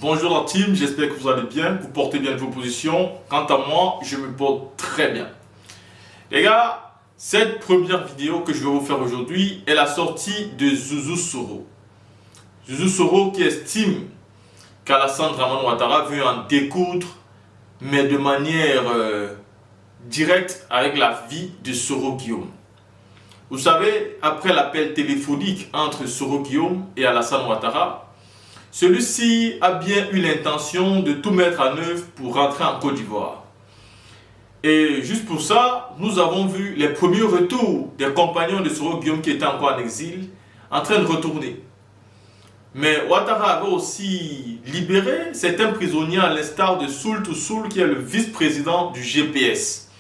Bonjour la team, j'espère que vous allez bien, vous portez bien vos positions. Quant à moi, je me porte très bien. Les gars, cette première vidéo que je vais vous faire aujourd'hui est la sortie de Zouzou Soro. Zouzou Soro qui estime qu'Alassane Dramane Ouattara veut en découdre, mais de manière directe avec la vie de Soro Guillaume. Vous savez, après l'appel téléphonique entre Soro Guillaume et Alassane Ouattara, celui-ci a bien eu l'intention de tout mettre en œuvre pour rentrer en Côte d'Ivoire. Et juste pour ça, nous avons vu les premiers retours des compagnons de Soro Guillaume qui étaient encore en exil, en train de retourner. Mais Ouattara avait aussi libéré certains prisonniers à l'instar de Soul to Soul qui est le vice-président du GPS.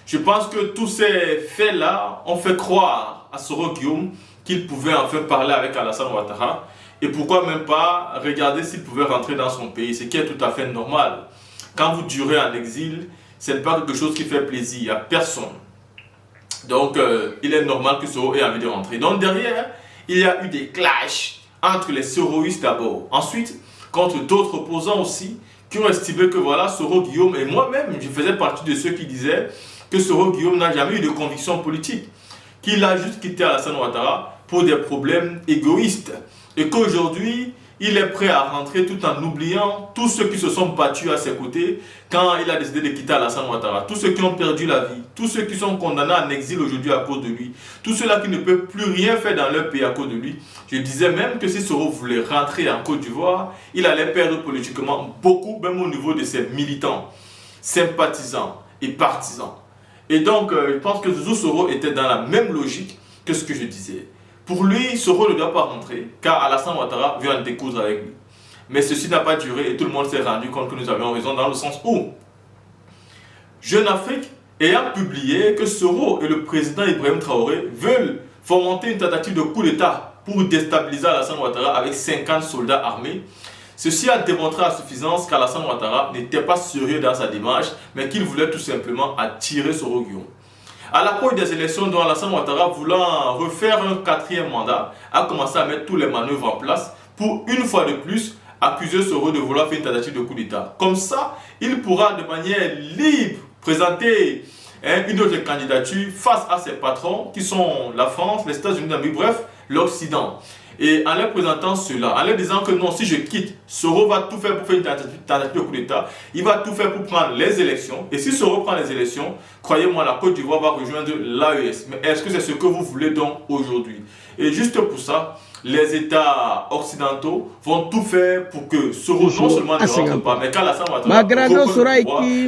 Je pense que tous ces faits-là ont fait croire à Soro Guillaume qu'il pouvait enfin parler avec Alassane Ouattara. Et pourquoi même pas regarder s'il pouvait rentrer dans son pays, ce qui est tout à fait normal. Quand vous durez en exil, ce n'est pas quelque chose qui fait plaisir à personne. Donc, il est normal que Soro ait envie de rentrer. Donc, derrière, il y a eu des clashs entre les soroïstes d'abord. Ensuite, contre d'autres opposants aussi, qui ont estimé que voilà, Soro Guillaume, et moi-même, je faisais partie de ceux qui disaient que Soro Guillaume n'a jamais eu de conviction politique. Qu'il a juste quitté Alassane Ouattara pour des problèmes égoïstes. Et qu'aujourd'hui, il est prêt à rentrer tout en oubliant tous ceux qui se sont battus à ses côtés quand il a décidé de quitter Alassane Ouattara. Tous ceux qui ont perdu la vie, tous ceux qui sont condamnés en exil aujourd'hui à cause de lui, tous ceux-là qui ne peuvent plus rien faire dans leur pays à cause de lui. Je disais même que si Soro voulait rentrer en Côte d'Ivoire, il allait perdre politiquement beaucoup, même au niveau de ses militants, sympathisants et partisans. Et donc, je pense que Zouzou Soro était dans la même logique que ce que je disais. Pour lui, Soro ne doit pas rentrer, car Alassane Ouattara veut en découdre avec lui. Mais ceci n'a pas duré et tout le monde s'est rendu compte que nous avions raison dans le sens où Jeune Afrique ayant publié que Soro et le président Ibrahim Traoré veulent fomenter une tentative de coup d'État pour déstabiliser Alassane Ouattara avec 50 soldats armés. Ceci a démontré à suffisance qu'Alassane Ouattara n'était pas sérieux dans sa démarche, mais qu'il voulait tout simplement attirer Soro Guillaume. À l'approche des élections dont Alassane Ouattara, voulant refaire un 4e mandat, a commencé à mettre tous les manœuvres en place pour, une fois de plus, accuser Soro de vouloir faire une tentative de coup d'État. Comme ça, il pourra de manière libre présenter une autre candidature face à ses patrons qui sont la France, les États-Unis d'Amérique, bref, l'Occident. Et en leur présentant cela, en leur disant que non, si je quitte, Soro va tout faire pour faire une tentative de coup d'État. Il va tout faire pour prendre les élections. Et si Soro prend les élections, croyez-moi, la Côte d'Ivoire va rejoindre l'AES. Mais est-ce que c'est ce que vous voulez donc aujourd'hui? Et juste pour ça, les États occidentaux vont tout faire pour que Soro non seulement ne rentre pas, mais qu'Alassane Ouattara aujourd'hui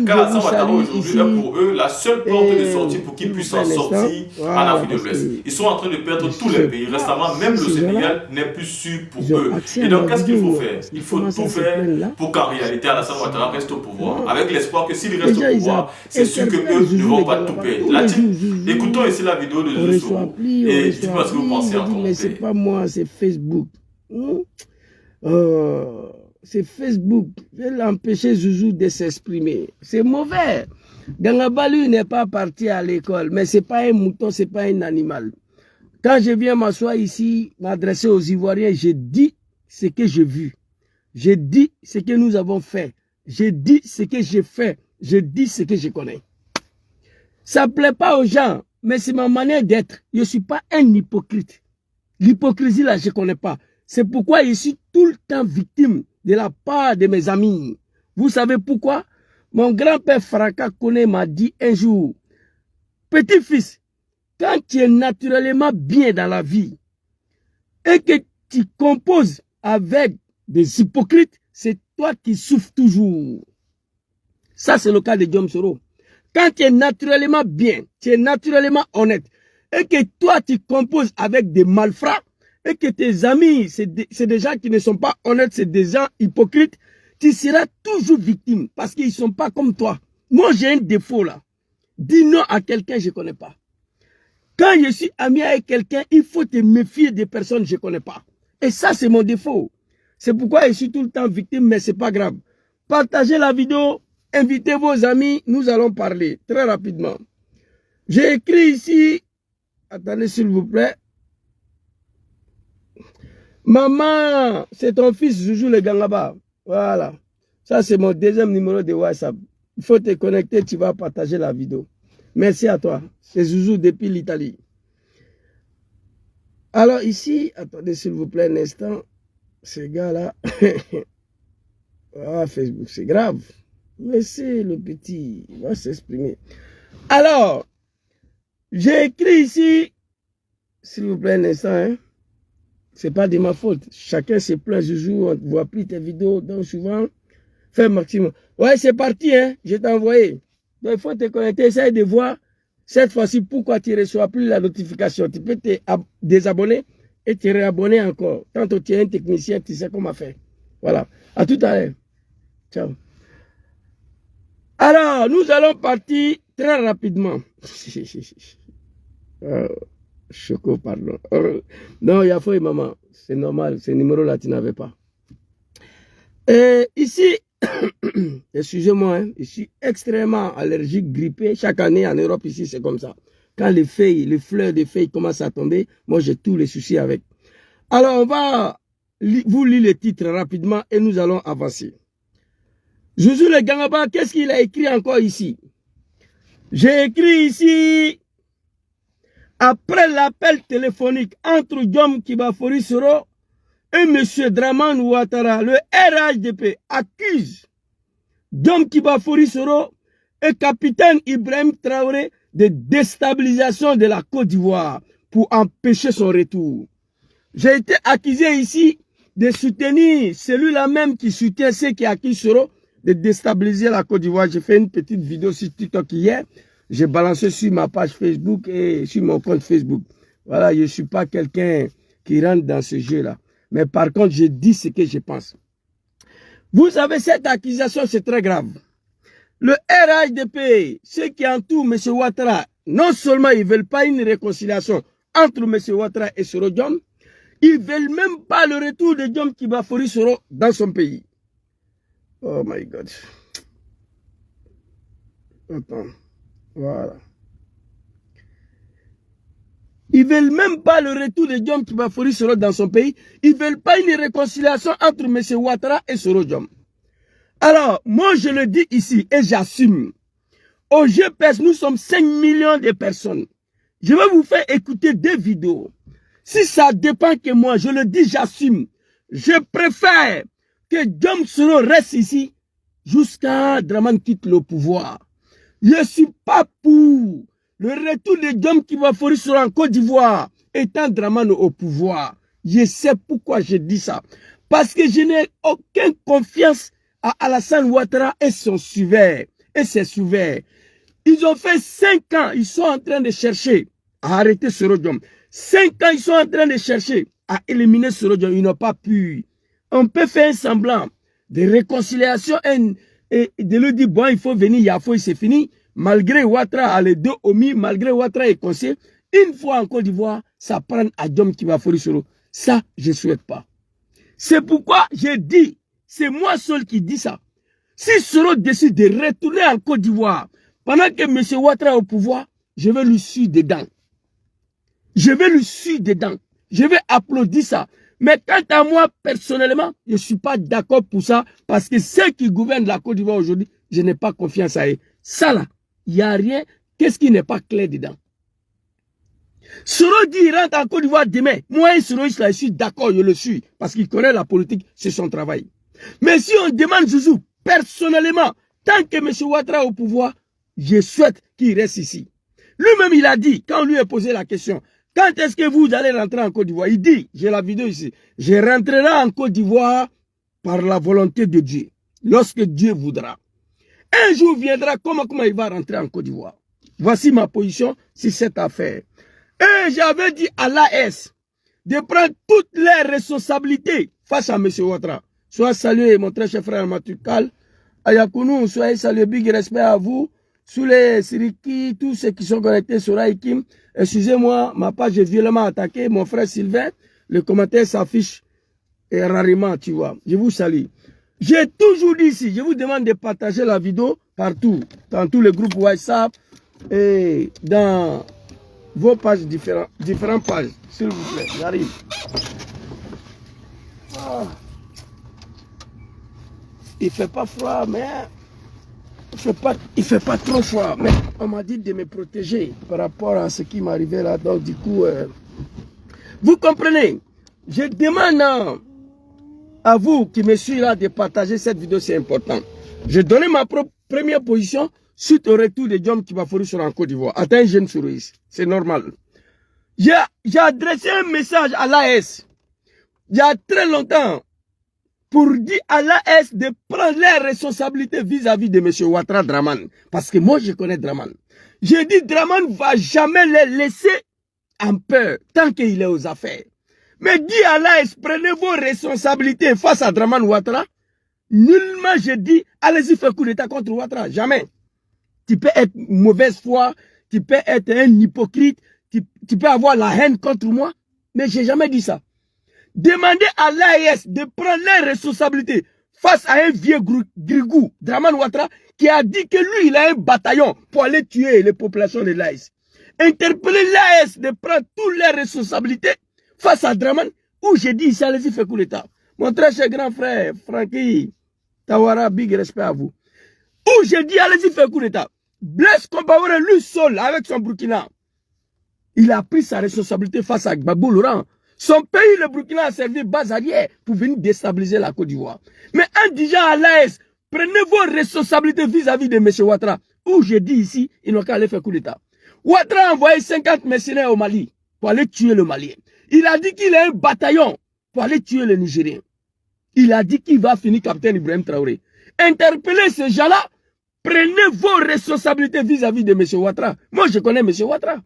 est pour eux la seule porte de sortie pour qu'ils puissent en sortir en Afrique de l'Ouest. Ils sont en train de perdre tous les pays. Récemment, même le Sénégal n'est plus sûr pour eux. Et donc, qu'est-ce qu'il faut faire? Il faut tout faire pour qu'en réalité Alassane Ouattara reste au pouvoir, avec l'espoir que s'il reste au pouvoir, c'est sûr qu'eux ne vont pas tout perdre. Là, écoutons ici la vidéo de Zouzou Soro et dites-moi ce que vous pensez en commentaire. C'est pas moi, c'est Facebook. C'est Facebook. Je vais l'empêcher Zouzou de s'exprimer. C'est mauvais. Gangabalu n'est pas parti à l'école, mais c'est pas un mouton, c'est pas un animal. Quand je viens m'asseoir ici, m'adresser aux Ivoiriens, je dis ce que j'ai vu. Je dis ce que nous avons fait. Je dis ce que j'ai fait. Je dis ce que je connais. Ça ne plaît pas aux gens, mais c'est ma manière d'être. Je ne suis pas un hypocrite. L'hypocrisie, là, je ne connais pas. C'est pourquoi je suis tout le temps victime de la part de mes amis. Vous savez pourquoi? Mon grand-père Fraka Kone m'a dit un jour, petit-fils, quand tu es naturellement bien dans la vie et que tu composes avec des hypocrites, c'est toi qui souffres toujours. Ça, c'est le cas de Guillaume Soro. Quand tu es naturellement bien, tu es naturellement honnête, et que toi, tu composes avec des malfrats, et que tes amis, c'est des gens qui ne sont pas honnêtes, c'est des gens hypocrites, tu seras toujours victime, parce qu'ils ne sont pas comme toi. Moi, j'ai un défaut là. Dis non à quelqu'un que je ne connais pas. Quand je suis ami avec quelqu'un, il faut te méfier des personnes que je ne connais pas. Et ça, c'est mon défaut. C'est pourquoi je suis tout le temps victime, mais ce n'est pas grave. Partagez la vidéo, invitez vos amis, nous allons parler très rapidement. J'ai écrit ici, attendez s'il vous plaît. Maman, c'est ton fils Zouzou le Gangaba. Voilà. Ça, c'est mon deuxième numéro de WhatsApp. Il faut te connecter, tu vas partager la vidéo. Merci à toi. C'est Zouzou depuis l'Italie. Alors ici, attendez s'il vous plaît un instant. Ces gars-là, ah, Facebook, c'est grave. Laissez le petit, il va s'exprimer. Alors, j'ai écrit ici, s'il vous plaît un instant, hein. C'est pas de ma faute. Chacun se plaint, Zouzou, on ne voit plus tes vidéos, donc souvent, fais maximum. Ouais, c'est parti, hein, je t'ai envoyé. Donc il faut te connecter, essaye de voir cette fois-ci pourquoi tu ne reçois plus la notification. Tu peux te désabonner et te réabonner encore. Quand tu es un technicien, tu sais comment faire. Voilà. À tout à l'heure. Ciao. Alors, nous allons partir très rapidement. Choco, pardon. Non, il y a faux, maman. C'est normal. Ce numéro-là, tu n'avais pas. Ici, excusez-moi, hein, je suis extrêmement allergique, grippé. Chaque année en Europe, ici, c'est comme ça. Quand les feuilles, les fleurs des feuilles commencent à tomber, moi, j'ai tous les soucis avec. Alors, on va vous lire les titres rapidement et nous allons avancer. Zouzou le Gangaba, qu'est-ce qu'il a écrit encore ici? J'ai écrit ici, après l'appel téléphonique entre Diom Kibafori Soro et M. Dramane Ouattara, le RHDP accuse Diom Kibafori Soro et capitaine Ibrahim Traoré de déstabilisation de la Côte d'Ivoire pour empêcher son retour. J'ai été accusé ici de soutenir celui-là même qui soutient ceux qui accusent Soro de déstabiliser la Côte d'Ivoire. J'ai fait une petite vidéo sur TikTok hier. J'ai balancé sur ma page Facebook et sur mon compte Facebook. Voilà, je ne suis pas quelqu'un qui rentre dans ce jeu-là. Mais par contre, je dis ce que je pense. Vous savez, cette accusation, c'est très grave. Le RHDP, ceux qui entourent M. Ouattara, non seulement ils ne veulent pas une réconciliation entre M. Ouattara et Soro Diom, ils ne veulent même pas le retour de Diom Kibafori Soro dans son pays. Oh my God. Attends. Voilà. Ils ne veulent même pas le retour de Diom Kibafori Soro dans son pays. Ils ne veulent pas une réconciliation entre M. Ouattara et Soro Diom. Alors, moi je le dis ici et j'assume. Au GPS, nous sommes 5 millions de personnes. Je vais vous faire écouter des vidéos. Si ça dépend que moi, je le dis, j'assume. Je préfère que Diom Soro reste ici jusqu'à Dramane quitte le pouvoir. Je ne suis pas pour le retour de Diom Kibafori Soro en Côte d'Ivoire étant Dramane au pouvoir. Je sais pourquoi je dis ça. Parce que je n'ai aucune confiance à Alassane Ouattara et son suiveur. Et ses suiveurs. Ils ont fait 5 ans, ils sont en train de chercher à arrêter Soro Diom. 5 ans, ils sont en train de chercher à éliminer Soro Diom. Ils n'ont pas pu. On peut faire un semblant de réconciliation et de lui dire, bon, il faut venir, Yafo, c'est fini. Malgré Ouattara a les deux omis, malgré Ouattara est conseillé, une fois en Côte d'Ivoire, ça prend à Diom Kibafori Soro. Ça, je ne souhaite pas. C'est pourquoi j'ai dit, c'est moi seul qui dis ça. Si Soro décide de retourner en Côte d'Ivoire, pendant que M. Ouattara est au pouvoir, je vais lui suivre dedans. Je vais lui suivre dedans. Je vais applaudir ça. Mais quant à moi, personnellement, je ne suis pas d'accord pour ça, parce que ceux qui gouvernent la Côte d'Ivoire aujourd'hui, je n'ai pas confiance à eux. Ça là, il n'y a rien. Qu'est-ce qui n'est pas clair dedans? Soro dit il rentre en Côte d'Ivoire demain. Moi, Soro, je suis d'accord, je le suis, parce qu'il connaît la politique, c'est son travail. Mais si on demande Zouzou, personnellement, tant que M. Ouattara est au pouvoir, je souhaite qu'il reste ici. Lui-même, il a dit, quand on lui a posé la question, quand est-ce que vous allez rentrer en Côte d'Ivoire? Il dit, j'ai la vidéo ici, je rentrerai en Côte d'Ivoire par la volonté de Dieu, lorsque Dieu voudra. Un jour viendra, comment il va rentrer en Côte d'Ivoire? Voici ma position sur cette affaire. Et j'avais dit à l'AS de prendre toutes les responsabilités face à M. Ouattara. Sois salué, mon très cher frère Matukal. Ayakounou, soyez salué, big respect à vous. Sous les Siriki, tous ceux qui sont connectés sur Aikim. Excusez-moi, ma page est violemment attaquée. Mon frère Sylvain, le commentaire s'affiche rarement, tu vois. Je vous salue. J'ai toujours dit ici, je vous demande de partager la vidéo partout, dans tous les groupes WhatsApp et dans vos pages différentes pages, s'il vous plaît. J'arrive. Ah. il fait pas froid, mais il fait pas trop froid. Mais on m'a dit de me protéger par rapport à ce qui m'arrivait là. Donc du coup, vous comprenez? Je demande à vous qui me suivez là de partager cette vidéo, c'est important. J'ai donné ma première position suite au retour de Diom Kibaforu sur en Côte d'Ivoire. Attends, un jeune souris, c'est normal. J'ai adressé un message à l'AS il y a très longtemps pour dire à l'AS de prendre les responsabilités vis-à-vis de M. Ouattara Draman. Parce que moi, je connais Draman. J'ai dit Draman ne va jamais les laisser en peur tant qu'il est aux affaires. Mais dis à l'AS, prenez vos responsabilités face à Draman Ouattara. Nullement je dis, allez-y faire coup d'état contre Ouattara. Jamais. Tu peux être mauvaise foi, tu peux être un hypocrite, tu peux avoir la haine contre moi. Mais j'ai jamais dit ça. Demandez à l'AES de prendre les responsabilités face à un vieux grigou, Draman Ouattara, qui a dit que lui, il a un bataillon pour aller tuer les populations de l'AES. Interpellez l'AES de prendre toutes les responsabilités face à Draman, où j'ai dit ici, allez-y, fait coup d'état. Mon très cher grand frère, Francky Tawara, big respect à vous. Où j'ai dit, allez-y, fait coup d'état. Blaise Compaoré, lui seul, avec son Burkina, il a pris sa responsabilité face à Gbagbo Laurent. Son pays, le Burkina, a servi base arrière pour venir déstabiliser la Côte d'Ivoire. Mais en disant à l'AS, prenez vos responsabilités vis-à-vis de M. Ouattara. Où j'ai dit ici, ils n'ont qu'à aller faire coup d'état. Ouattara a envoyé 50 mercenaires au Mali pour aller tuer le Malien. Il a dit qu'il a un bataillon pour aller tuer le Nigérien. Il a dit qu'il va finir capitaine Ibrahim Traoré. Interpellez ces gens-là, prenez vos responsabilités vis-à-vis de M. Ouattara. Moi, je connais M. Ouattara.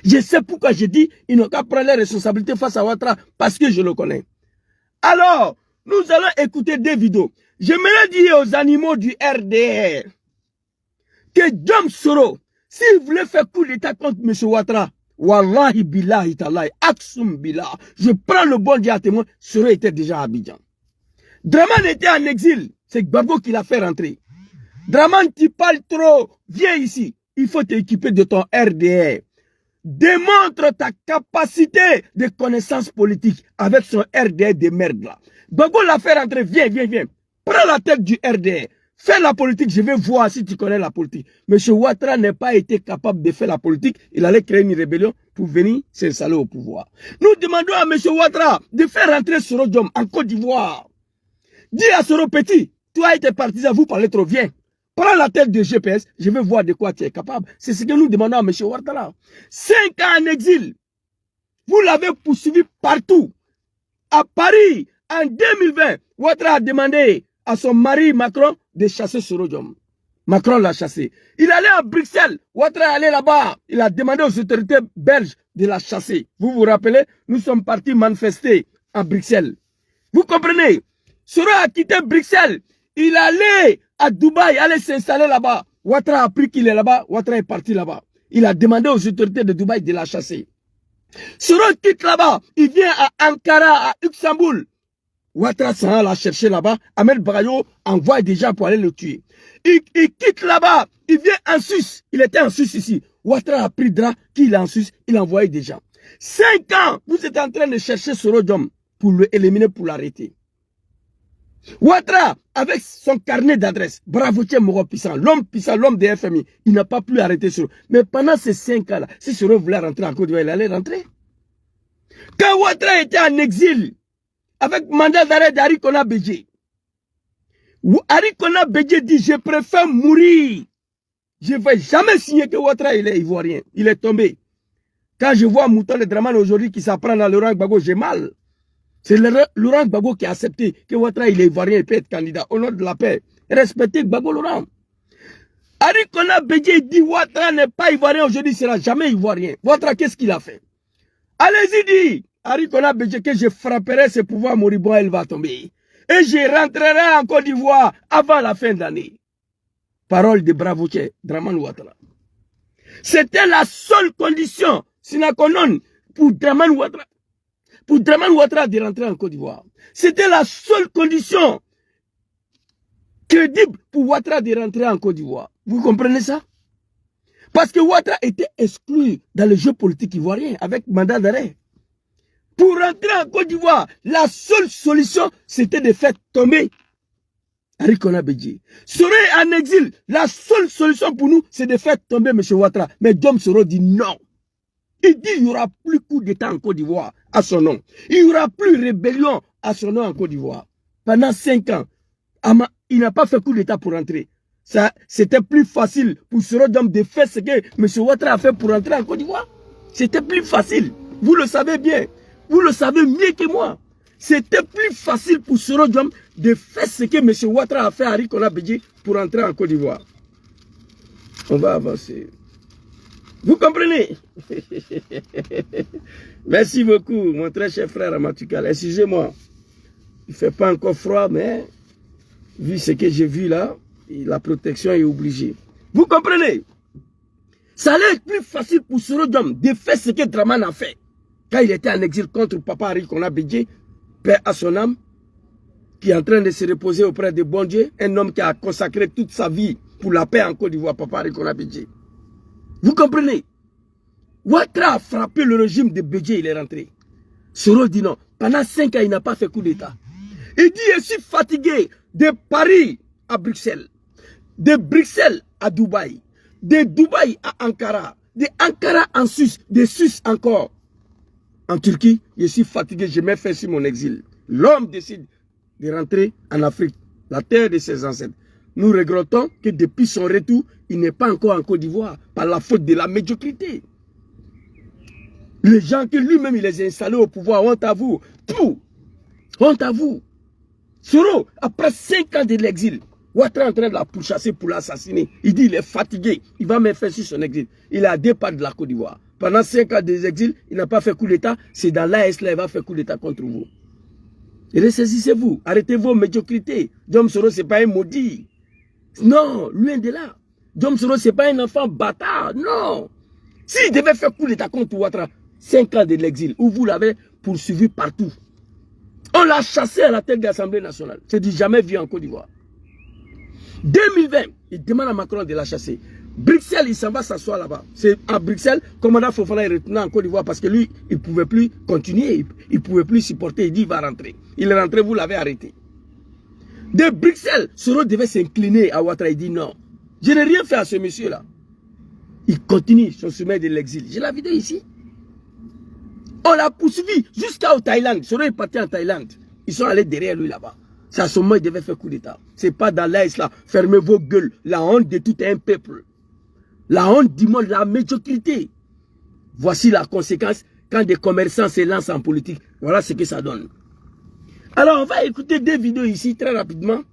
Je sais pourquoi je dis ils n'ont qu'à prendre les responsabilités face à Ouattara, parce que je le connais. Alors, nous allons écouter des vidéos. J'aimerais dire aux animaux du RDR que Diom Soro, s'il voulait faire coup d'état contre M. Ouattara, Wallahi billahi talahi, aksum billah, je prends le bon Dieu à témoin, Soro était déjà à Abidjan. Draman était en exil, c'est Gbagbo qui l'a fait rentrer. Draman, tu parles trop, viens ici, il faut t'équiper de ton RDR. Démontre ta capacité de connaissance politique avec son RDR de merde là. Gbagbo l'a fait rentrer, viens. Prends la tête du RDR. Fais la politique, je vais voir si tu connais la politique. Monsieur Ouattara n'a pas été capable de faire la politique. Il allait créer une rébellion pour venir s'installer au pouvoir. Nous demandons à Monsieur Ouattara de faire rentrer Soro Diom en Côte d'Ivoire. Dis à Soro Petit, toi et tes partisans, vous parlez trop, viens. Prends la tête de GPS, je vais voir de quoi tu es capable. C'est ce que nous demandons à M. Ouattara. 5 ans en exil. Vous l'avez poursuivi partout. À Paris, en 2020, Ouattara a demandé à son mari Macron de chasser Soro Diom. Macron l'a chassé. Il allait à Bruxelles. Ouattara est allé là-bas. Il a demandé aux autorités belges de la chasser. Vous vous rappelez, nous sommes partis manifester à Bruxelles. Vous comprenez? Soro a quitté Bruxelles. Il allait à Dubaï, allait s'installer là-bas. Ouattara a appris qu'il est là-bas. Ouattara est parti là-bas. Il a demandé aux autorités de Dubaï de la chasser. Soro quitte là-bas. Il vient à Ankara, à Istanbul. Ouattara s'en l'a cherché là-bas. Ahmed Bagayo envoie des gens pour aller le tuer. Il quitte là-bas. Il vient en Suisse. Il était en Suisse ici. Ouattara a pris drap qu'il est en Suisse. Il a envoyé des gens. 5 ans, vous êtes en train de chercher Soro Diom pour l'éliminer, pour l'arrêter. Ouattara, avec son carnet d'adresse, bravo Moro puissant, l'homme des FMI, il n'a pas pu arrêter Soro. Mais pendant ces 5 ans-là, si Soro voulait rentrer en Côte d'Ivoire, il allait rentrer. Quand Ouattara était en exil, avec mandat d'arrêt d'Ari Kona Bédje, Ari Kona Bédje dit, je préfère mourir. Je ne vais jamais signer que Ouattara il est ivoirien. Il est tombé. Quand je vois Mouton de Draman aujourd'hui qui s'apprend dans Laurent Gbagbo, j'ai mal. C'est Laurent Gbagbo qui a accepté que Ouattara il est ivoirien et peut être candidat au nom de la paix. Respectez Gbagbo Laurent. Ari Kona Bédje dit Ouattara n'est pas ivoirien aujourd'hui, il ne sera jamais ivoirien. Ouattara, qu'est-ce qu'il a fait? Allez-y, dit Ari Kona Bédje que je frapperai ce pouvoir moribond, elle va tomber. Et je rentrerai en Côte d'Ivoire avant la fin d'année. Parole de Bravoutier, Draman Ouattara. C'était la seule condition, sine qua non, pour Draman Ouattara. Pour Draman Ouattara de rentrer en Côte d'Ivoire. C'était la seule condition crédible pour Ouattara de rentrer en Côte d'Ivoire. Vous comprenez ça? Parce que Ouattara était exclu dans le jeu politique ivoirien avec mandat d'arrêt. Pour rentrer en Côte d'Ivoire, la seule solution, c'était de faire tomber Arikona Bédié. Serait en exil. La seule solution pour nous, c'est de faire tomber M. Ouattara. Mais Dom Soro dit non. Il dit qu'il n'y aura plus coup d'État en Côte d'Ivoire à son nom. Il n'y aura plus rébellion à son nom en Côte d'Ivoire. Pendant 5 ans, il n'a pas fait coup d'État pour rentrer. C'était plus facile pour Soro Dom de faire ce que M. Ouattara a fait pour rentrer en Côte d'Ivoire. C'était plus facile. Vous le savez bien. Vous le savez mieux que moi. C'était plus facile pour Soro Dom de faire ce que M. Ouattara a fait à Arikona Bédié pour rentrer en Côte d'Ivoire. On va avancer. Vous comprenez? Merci beaucoup, mon très cher frère Amatukal. Excusez-moi. Il ne fait pas encore froid, mais vu ce que j'ai vu là, la protection est obligée. Vous comprenez? Ça allait être plus facile pour Soro Dom de faire ce que Draman a fait quand il était en exil contre Papa Arikona Bédié, paix à son âme, qui est en train de se reposer auprès de bon Dieu, un homme qui a consacré toute sa vie pour la paix en Côte d'Ivoire, Papa Arikona Bédié. Vous comprenez? Ouattara a frappé le régime de Bédié, il est rentré. Soro dit non. Pendant 5 ans, il n'a pas fait coup d'État. Il dit, je suis fatigué de Paris à Bruxelles, de Bruxelles à Dubaï, de Dubaï à Ankara, de Ankara en Suisse, de Suisse encore. En Turquie, je suis fatigué, je mets fin sur mon exil. L'homme décide de rentrer en Afrique, la terre de ses ancêtres. Nous regrettons que depuis son retour, il n'est pas encore en Côte d'Ivoire par la faute de la médiocrité. Les gens que lui-même il les a installés au pouvoir, honte à vous. Tout. Honte à vous. Soro, après 5 ans de l'exil, Ouattara est en train de la pourchasser pour l'assassiner. Il dit qu'il est fatigué. Il va mettre fin sur son exil. Il est à 2 pas de la Côte d'Ivoire. Pendant 5 ans d'exil, il n'a pas fait coup d'État. C'est dans l'AS là, il va faire coup d'État contre vous. Et ressaisissez-vous. Arrêtez vos médiocrités. Dom Soro, ce n'est pas un maudit. Non, loin de là. Dom Soro, ce n'est pas un enfant bâtard. Non. S'il devait faire coup d'État contre Ouattara, 5 ans de l'exil, où vous l'avez poursuivi partout. On l'a chassé à la tête de l'Assemblée nationale. C'est du jamais vu en Côte d'Ivoire. 2020, il demande à Macron de la chasser. Bruxelles, il s'en va s'asseoir là-bas. C'est à Bruxelles, commandant Fofana est retourné en Côte d'Ivoire parce que lui, il ne pouvait plus continuer, il ne pouvait plus supporter. Il dit il va rentrer. Il est rentré, vous l'avez arrêté. De Bruxelles, Soro devait s'incliner à Ouattara. Il dit non, je n'ai rien fait à ce monsieur-là. Il continue son chemin de l'exil. J'ai la vidéo ici. On l'a poursuivi jusqu'au Thaïlande. Soro est parti en Thaïlande. Ils sont allés derrière lui là-bas. C'est à ce moment qu'il devait faire coup d'État. Ce n'est pas dans l'AS là. Fermez vos gueules. La honte de tout un peuple. La honte du monde, la médiocrité. Voici la conséquence quand des commerçants se lancent en politique. Voilà ce que ça donne. Alors on va écouter 2 vidéos ici très rapidement.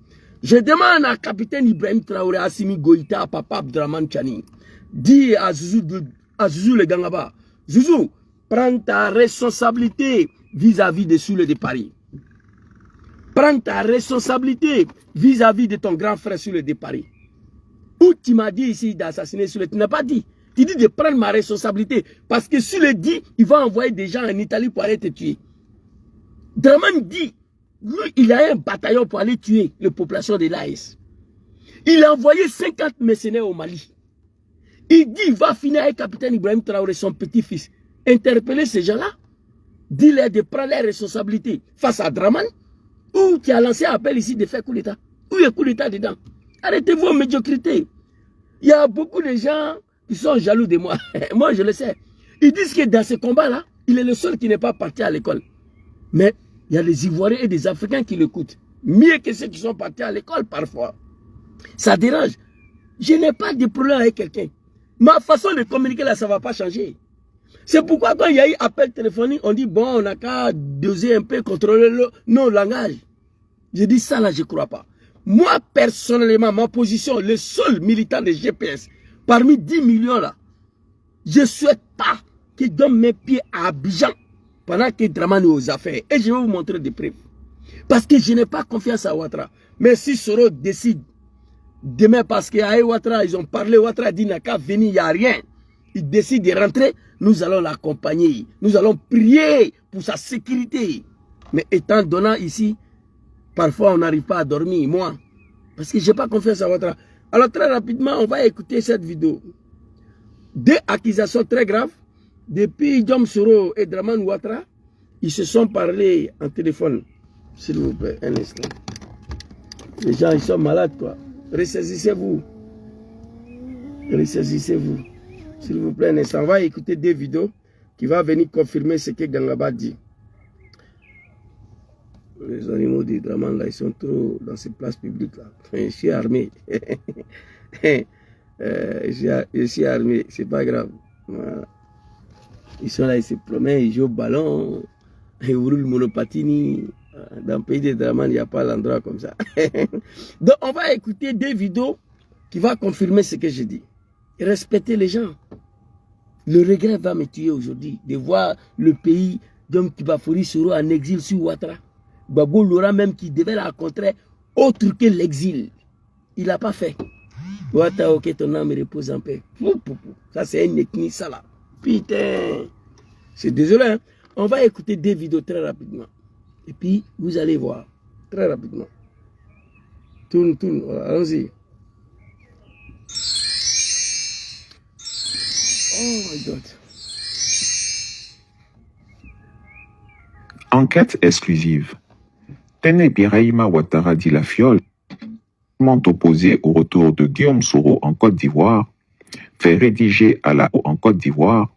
Je demande à capitaine Ibrahim Traoré, Assimi Goïta, Papa Abdraman Chani, dis à Zouzou le Gangaba, Zouzou, prends ta responsabilité vis-à-vis des Soulés de Paris. Prends ta responsabilité vis-à-vis de ton grand frère Soulé de Paris. Ou tu m'as dit ici d'assassiner Soulé, tu n'as pas dit. Tu dis de prendre ma responsabilité. Parce que Soulé dit, il va envoyer des gens en Italie pour aller te tuer. Draman dit, lui, il a un bataillon pour aller tuer la population de l'AS. Il a envoyé 50 mercenaires au Mali. Il dit, il va finir avec le capitaine Ibrahim Traoré, son petit-fils. Interpeller ces gens-là, dis-leur de prendre leurs responsabilités face à Draman, ou tu as lancé un appel ici de faire coup d'État. Où il y a coup d'État dedans? Arrêtez vos médiocrités. Il y a beaucoup de gens qui sont jaloux de moi. Moi, je le sais. Ils disent que dans ce combat-là, il est le seul qui n'est pas parti à l'école. Mais il y a des Ivoiriens et des Africains qui l'écoutent. Mieux que ceux qui sont partis à l'école parfois. Ça dérange. Je n'ai pas de problème avec quelqu'un. Ma façon de communiquer là, ça ne va pas changer. C'est pourquoi quand il y a eu appel téléphonique, on dit bon, on n'a qu'à doser un peu, contrôler nos langages. Je dis ça là, je ne crois pas. Moi, personnellement, ma position, le seul militant de GPS, parmi 10 millions là, je ne souhaite pas qu'il donne mes pieds à Abidjan pendant qu'il Draman est aux affaires. Et je vais vous montrer des preuves. Parce que je n'ai pas confiance à Ouattara. Mais si Soro décide, demain, parce qu'à Ouattara, ils ont parlé, Ouattara dit n'a qu'à venir, il n'y a rien. Il décide de rentrer, nous allons l'accompagner. Nous allons prier pour sa sécurité. Mais étant donnant ici, parfois on n'arrive pas à dormir, moi. Parce que je n'ai pas confiance à Ouattara. Alors très rapidement, on va écouter cette vidéo. 2 accusations très graves. Depuis Dom Soro et Draman Ouattara, ils se sont parlé en téléphone. S'il vous plaît, un instant. Les gens, ils sont malades, quoi. Ressaisissez-vous. Ressaisissez-vous. S'il vous plaît, un instant. On va écouter des vidéos qui vont venir confirmer ce que Gangaba dit. Les animaux des Draman, là, ils sont trop dans ces places publiques, là. Je suis armé. Je suis armé. C'est pas grave. Voilà. Ils sont là, ils se promènent, ils jouent au ballon, ils roulent le monopatini. Dans le pays des Draman, il n'y a pas l'endroit comme ça. Donc, on va écouter des vidéos qui vont confirmer ce que je dis. Respectez les gens. Le regret va me tuer aujourd'hui de voir le pays d'Homme Kibafori Soro en exil sur Ouattara. Gbagbo Laurent même qui devait la contrer autre que l'exil. Il n'a pas fait. Ouattara, ok, ton âme repose en paix. Ça, c'est une ethnie, ça là. Putain. C'est désolé, hein. On va écouter des vidéos très rapidement. Et puis, vous allez voir. Très rapidement. Tourne, voilà, allons-y. Oh my God. Enquête exclusive. Tene Birahima Ouattara dit la fiole, opposé au retour de Guillaume Soro en Côte d'Ivoire, fait rédiger à la en Côte d'Ivoire.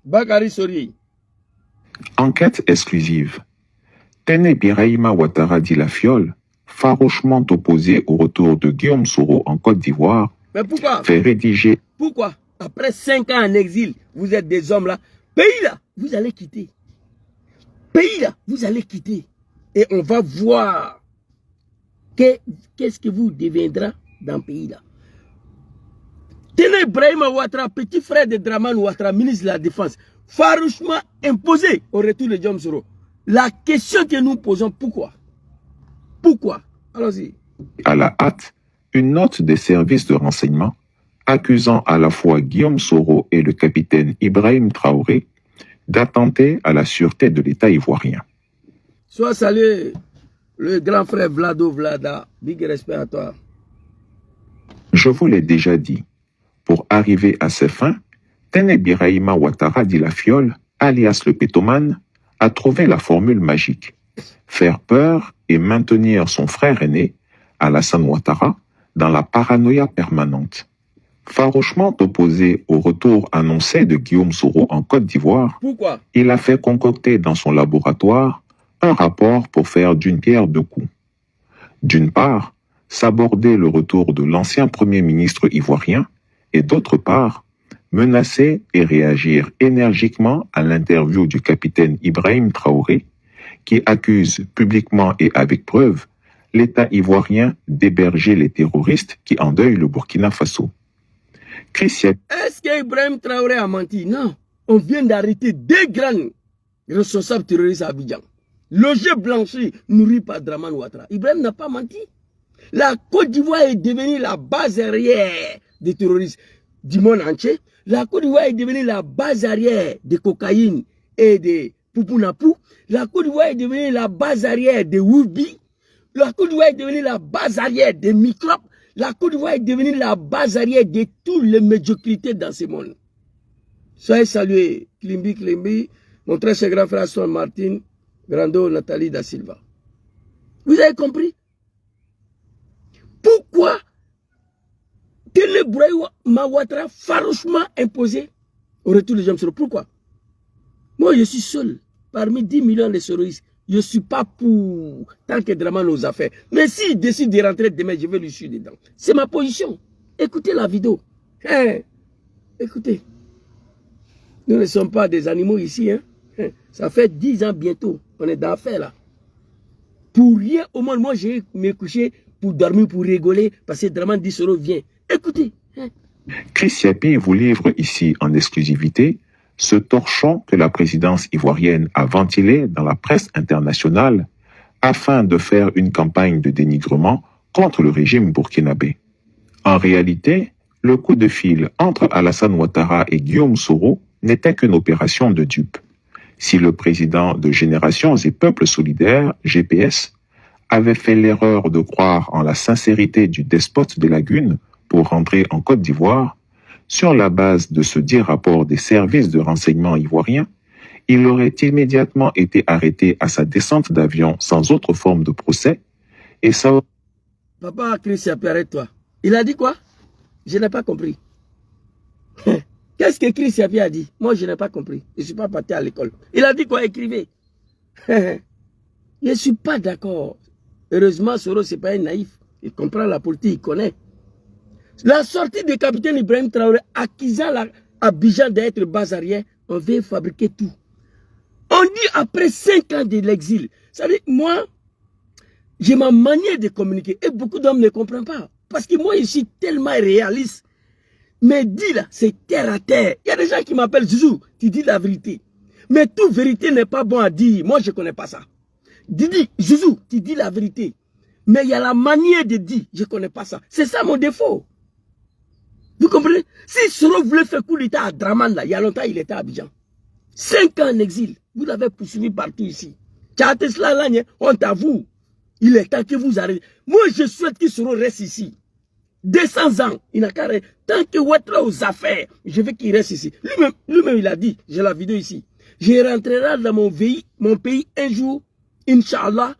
Bakary Sori. Enquête exclusive. Tene Birahima Ouattara dit la fiole, farouchement opposé au retour de Guillaume Soro en Côte d'Ivoire. Mais pourquoi? Fait rédiger. Pourquoi? Après 5 ans en exil, vous êtes des hommes là. Pays là, vous allez quitter. Pays là, vous allez quitter. Et on va voir qu'est-ce que vous deviendra dans le pays là. Tenez Brahima Ouattara, petit frère de Draman Ouattara, ministre de la Défense, farouchement imposé au retour de Guillaume Soro. La question que nous posons, pourquoi? Pourquoi? Allons-y. À la hâte, une note des services de renseignement accusant à la fois Guillaume Soro et le capitaine Ibrahim Traoré d'attenter à la sûreté de l'État ivoirien. Sois salué, le grand frère Vlado Vlada. Big respect à toi. Je vous l'ai déjà dit. Pour arriver à ses fins, Tene Birahima Ouattara dit la fiole, alias le pétomane, a trouvé la formule magique. Faire peur et maintenir son frère aîné, Alassane Ouattara, dans la paranoïa permanente. Farouchement opposé au retour annoncé de Guillaume Soro en Côte d'Ivoire, pourquoi? Il a fait concocter dans son laboratoire un rapport pour faire d'une pierre deux coups. D'une part, s'aborder le retour de l'ancien Premier ministre ivoirien et d'autre part, menacer et réagir énergiquement à l'interview du capitaine Ibrahim Traoré qui accuse publiquement et avec preuve l'État ivoirien d'héberger les terroristes qui endeuillent le Burkina Faso. Est-ce qu'Ibrahim Traoré a menti? Non. On vient d'arrêter 2 grands responsables terroristes à Abidjan. Logé blanchi, nourri par Draman Ouattara. Ibrahim n'a pas menti. La Côte d'Ivoire est devenue la base arrière des terroristes du monde entier. La Côte d'Ivoire est devenue la base arrière de cocaïne et de Poupounapou. La Côte d'Ivoire est devenue la base arrière de Woubi. La Côte d'Ivoire est devenue la base arrière des microbes. La Côte d'Ivoire est devenue la base arrière de toutes les médiocrités dans ce monde. Soyez salués, Klimbi, mon très cher grand frère Son Martin, Grando Nathalie da Silva. Vous avez compris? Pourquoi Tene Brahima Ouattara farouchement imposé au retour de Guillaume Soro? Pourquoi? Moi, je suis seul parmi 10 millions de soroistes. Je ne suis pas pour tant que Draman nous a fait. Mais s'il décide de rentrer demain, je vais lui suivre dedans. C'est ma position. Écoutez la vidéo. Hein? Écoutez. Nous ne sommes pas des animaux ici. Hein? Ça fait 10 ans bientôt. On est dans l'affaire là. Pour rien au monde, moi j'ai me couché pour dormir, pour rigoler, parce que Draman dit Soro vient. Écoutez. Hein? Chris Yapi vous livre ici en exclusivité ce torchon que la présidence ivoirienne a ventilé dans la presse internationale afin de faire une campagne de dénigrement contre le régime burkinabé. En réalité, le coup de fil entre Alassane Ouattara et Guillaume Soro n'était qu'une opération de dupe. Si le président de Générations et Peuples Solidaires, GPS, avait fait l'erreur de croire en la sincérité du despote des lagunes pour rentrer en Côte d'Ivoire, sur la base de ce dit rapport des services de renseignement ivoiriens, Il aurait immédiatement été arrêté à sa descente d'avion sans autre forme de procès et ça... Papa Chris, arrête-toi. Il a dit quoi? Je n'ai pas compris. Qu'est-ce que Chris Yapi a dit? Moi, je n'ai pas compris. Je ne suis pas parti à l'école. Il a dit quoi? Écrivez. Je ne suis pas d'accord. Heureusement, Soro, ce n'est pas un naïf. Il comprend la politique, il connaît. La sortie du capitaine Ibrahim Traoré accusant Abidjan d'être bazarien, on veut fabriquer tout. On dit après 5 ans de l'exil. Ça veut dire, moi, j'ai ma manière de communiquer et beaucoup d'hommes ne comprennent pas. Parce que moi, je suis tellement réaliste. Mais dis là, c'est terre à terre. Il y a des gens qui m'appellent Zouzou, tu dis la vérité. Mais toute vérité n'est pas bon à dire. Moi, je ne connais pas ça. Didi, Zouzou, tu dis la vérité. Mais il y a la manière de dire, je ne connais pas ça. C'est ça mon défaut. Vous comprenez? Si Soro voulait faire coup d'état à Draman, là, il y a longtemps, il était à Abidjan. 5 ans en exil. Vous l'avez poursuivi partout ici. Tchatesla, là, on t'avoue. Il est temps que vous arrêtez. Moi, je souhaite que Soro reste ici. 200 ans. Il n'a qu'à rester. Tant que Ouattara aux affaires, je veux qu'il reste ici. Lui-même, il a dit, j'ai la vidéo ici. Je rentrerai dans mon pays un jour, Inch'Allah,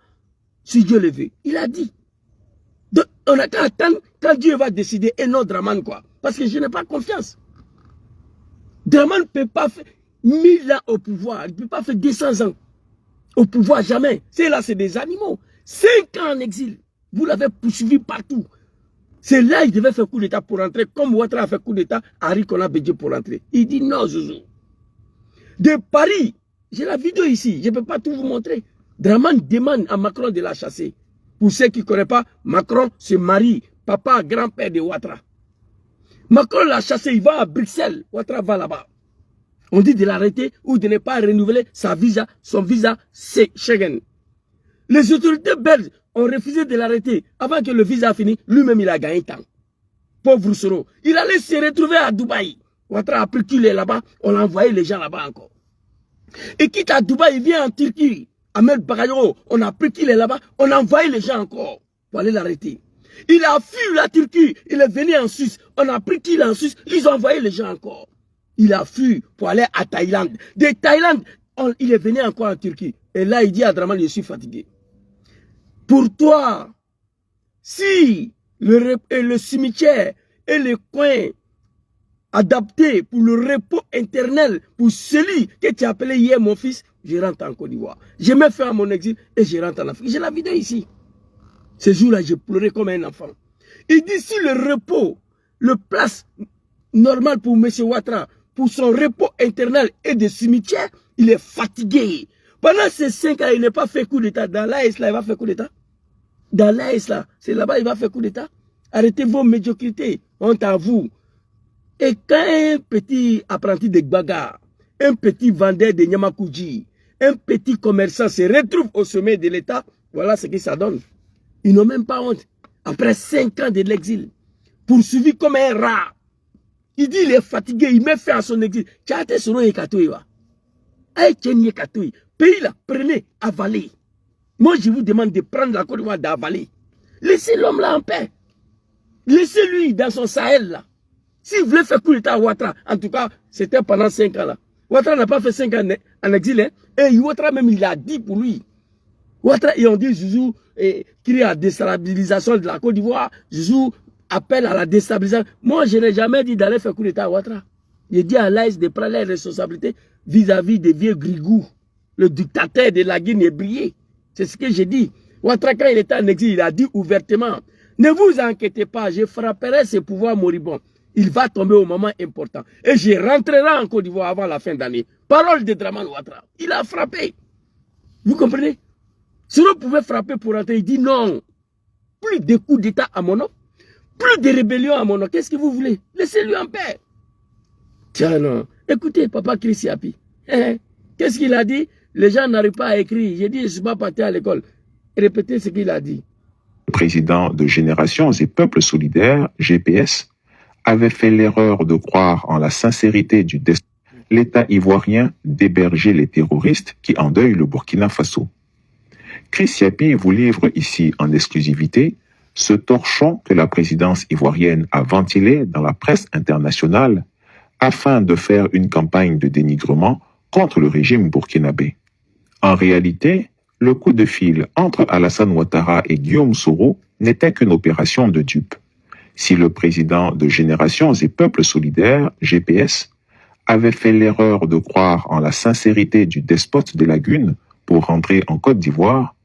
si Dieu le veut. Il a dit. Donc, on n'a qu'à attendre quand Dieu va décider et non Draman, quoi. Parce que je n'ai pas confiance. Draman ne peut pas faire 1000 ans au pouvoir. Il ne peut pas faire 200 ans au pouvoir, jamais. C'est là, c'est des animaux. 5 ans en exil. Vous l'avez poursuivi partout. C'est là qu'il devait faire coup d'état pour rentrer. Comme Ouattara a fait coup d'état, Harry Konan Bédié pour rentrer. Il dit non, Zouzou. De Paris, j'ai la vidéo ici. Je ne peux pas tout vous montrer. Draman demande à Macron de la chasser. Pour ceux qui ne connaissent pas, Macron, c'est mari, papa, grand-père de Ouattara. Macron l'a chassé, il va à Bruxelles. Ouattara va là-bas. On dit de l'arrêter ou de ne pas renouveler son visa, c'est Schengen. Les autorités belges ont refusé de l'arrêter. Avant que le visa fini, lui-même il a gagné temps. Pauvre Soro. Il allait se retrouver à Dubaï. Ouattara a pris qu'il est là-bas, on a envoyé les gens là-bas encore. Et quitte à Dubaï, il vient en Turquie. Ahmed Bagayoro, on a pris qu'il est là-bas, on a envoyé les gens encore pour aller l'arrêter. Il a fui la Turquie, il est venu en Suisse, on a pris qu'il est en Suisse, ils ont envoyé les gens encore. Il a fui pour aller à Thaïlande. De Thaïlande, il est venu encore en Turquie. Et là, il dit à Draman, je suis fatigué. Pour toi, si le cimetière et le coin adapté pour le repos éternel, pour celui que tu as appelé hier mon fils, je rentre en Côte d'Ivoire. Je me fais à mon exil et je rentre en Afrique. J'ai la vidéo ici. Ce jour-là, j'ai pleuré comme un enfant. Il dit si le repos, le place normal pour M. Ouattara, pour son repos éternel et de cimetière, il est fatigué. Pendant ces 5 ans, il n'a pas fait coup d'état. Dans l'AS, là, il va faire coup d'état. Dans l'AS, là, c'est là-bas, il va faire coup d'état. Arrêtez vos médiocrités. Honte à vous. Et quand un petit apprenti de Gbaga, un petit vendeur de Nyamakoudji, un petit commerçant se retrouve au sommet de l'État, voilà ce que ça donne. Ils n'ont même pas honte. Après 5 ans de l'exil, poursuivi comme un rat, il dit il est fatigué, il met fin à son exil. Tchate Soro Yekatoui wa. Aïe Tcheni Yekatoui. Pays là, prenez, avalez. Moi je vous demande de prendre la Côte d'Ivoire, d'avaler. Laissez l'homme là en paix. Laissez-lui dans son Sahel là. S'il voulait faire coup d'état à Ouattara, en tout cas, c'était pendant 5 ans là. Ouattara n'a pas fait 5 ans en exil, hein. Et Ouattara même, il a dit pour lui. Ouattara, ils ont dit, Zouzou, crie à la déstabilisation de la Côte d'Ivoire. Zouzou appelle à la déstabilisation. Moi, je n'ai jamais dit d'aller faire coup d'état à Ouattara. J'ai dit à l'AS de prendre les responsabilités vis-à-vis des vieux Grigou, le dictateur de la Guinée-Brié. C'est ce que j'ai dit. Ouattara, quand il était en exil, il a dit ouvertement, ne vous inquiétez pas, je frapperai ce pouvoir moribond. Il va tomber au moment important. Et je rentrerai en Côte d'Ivoire avant la fin d'année. Parole de Draman Ouattara. Il a frappé. Vous comprenez? Si on pouvait frapper pour rentrer, il dit non. Plus de coups d'État à mon nom. Plus de rébellion à mon nom. Qu'est-ce que vous voulez? Laissez-lui en paix. Tiens, non. Écoutez, papa Chris Yapi. Qu'est-ce qu'il a dit? Les gens n'arrivent pas à écrire. J'ai dit, je ne suis pas parti à l'école. Répétez ce qu'il a dit. Le président de Générations et Peuples Solidaires, GPS, avait fait l'erreur de croire en la sincérité du destin de l'État ivoirien d'héberger les terroristes qui endeuillent le Burkina Faso. Chris Yapi vous livre ici en exclusivité ce torchon que la présidence ivoirienne a ventilé dans la presse internationale afin de faire une campagne de dénigrement contre le régime burkinabé. En réalité, le coup de fil entre Alassane Ouattara et Guillaume Soro n'était qu'une opération de dupe. Si le président de Générations et Peuples Solidaires, GPS, avait fait l'erreur de croire en la sincérité du despote des lagunes pour rentrer en Côte d'Ivoire,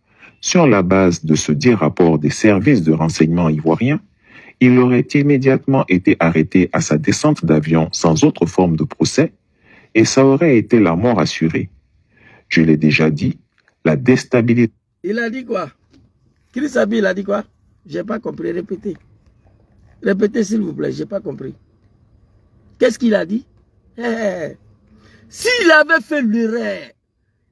sur la base de ce dit rapport des services de renseignement ivoiriens, il aurait immédiatement été arrêté à sa descente d'avion sans autre forme de procès, et ça aurait été la mort assurée. Je l'ai déjà dit, la déstabilisation... Il a dit quoi? Chris Abi, il a dit quoi? J'ai pas compris, répétez. Répétez s'il vous plaît, j'ai pas compris. Qu'est-ce qu'il a dit? S'il avait fait l'erreur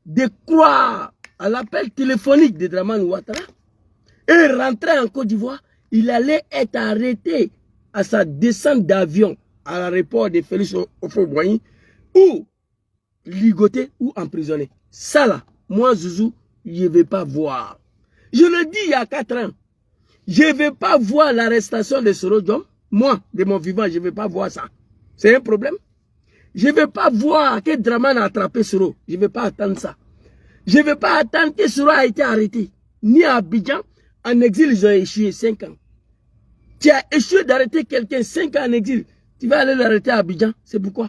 de croire à l'appel téléphonique de Dramane Ouattara et rentrer en Côte d'Ivoire, il allait être arrêté à sa descente d'avion à l'aéroport de Félix Houphouët-Boigny ou ligoté ou emprisonné. Ça là, moi Zouzou, je ne vais pas voir. Je le dis il y a 4 ans. Je ne vais pas voir l'arrestation de Soro Diom. Moi, de mon vivant, je ne vais pas voir ça. C'est un problème. Je ne vais pas voir que Dramane a attrapé Soro. Je ne vais pas attendre ça. Je ne vais pas attendre que Soro a été arrêté. Ni à Abidjan, en exil, ils ont échoué 5 ans. Tu as échoué d'arrêter quelqu'un 5 ans en exil. Tu vas aller l'arrêter à Abidjan. C'est pourquoi?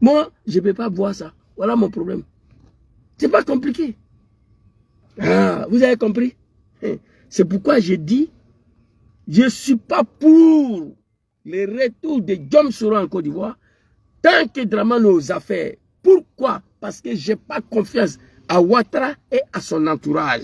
Moi, je ne vais pas voir ça. Voilà mon problème. C'est pas compliqué. Ah, vous avez compris? C'est pourquoi je dis, je ne suis pas pour le retour de Guillaume Soro en Côte d'Ivoire tant que Dramane aux affaires. Pourquoi? Parce que je n'ai pas confiance à Ouattara et à son entourage.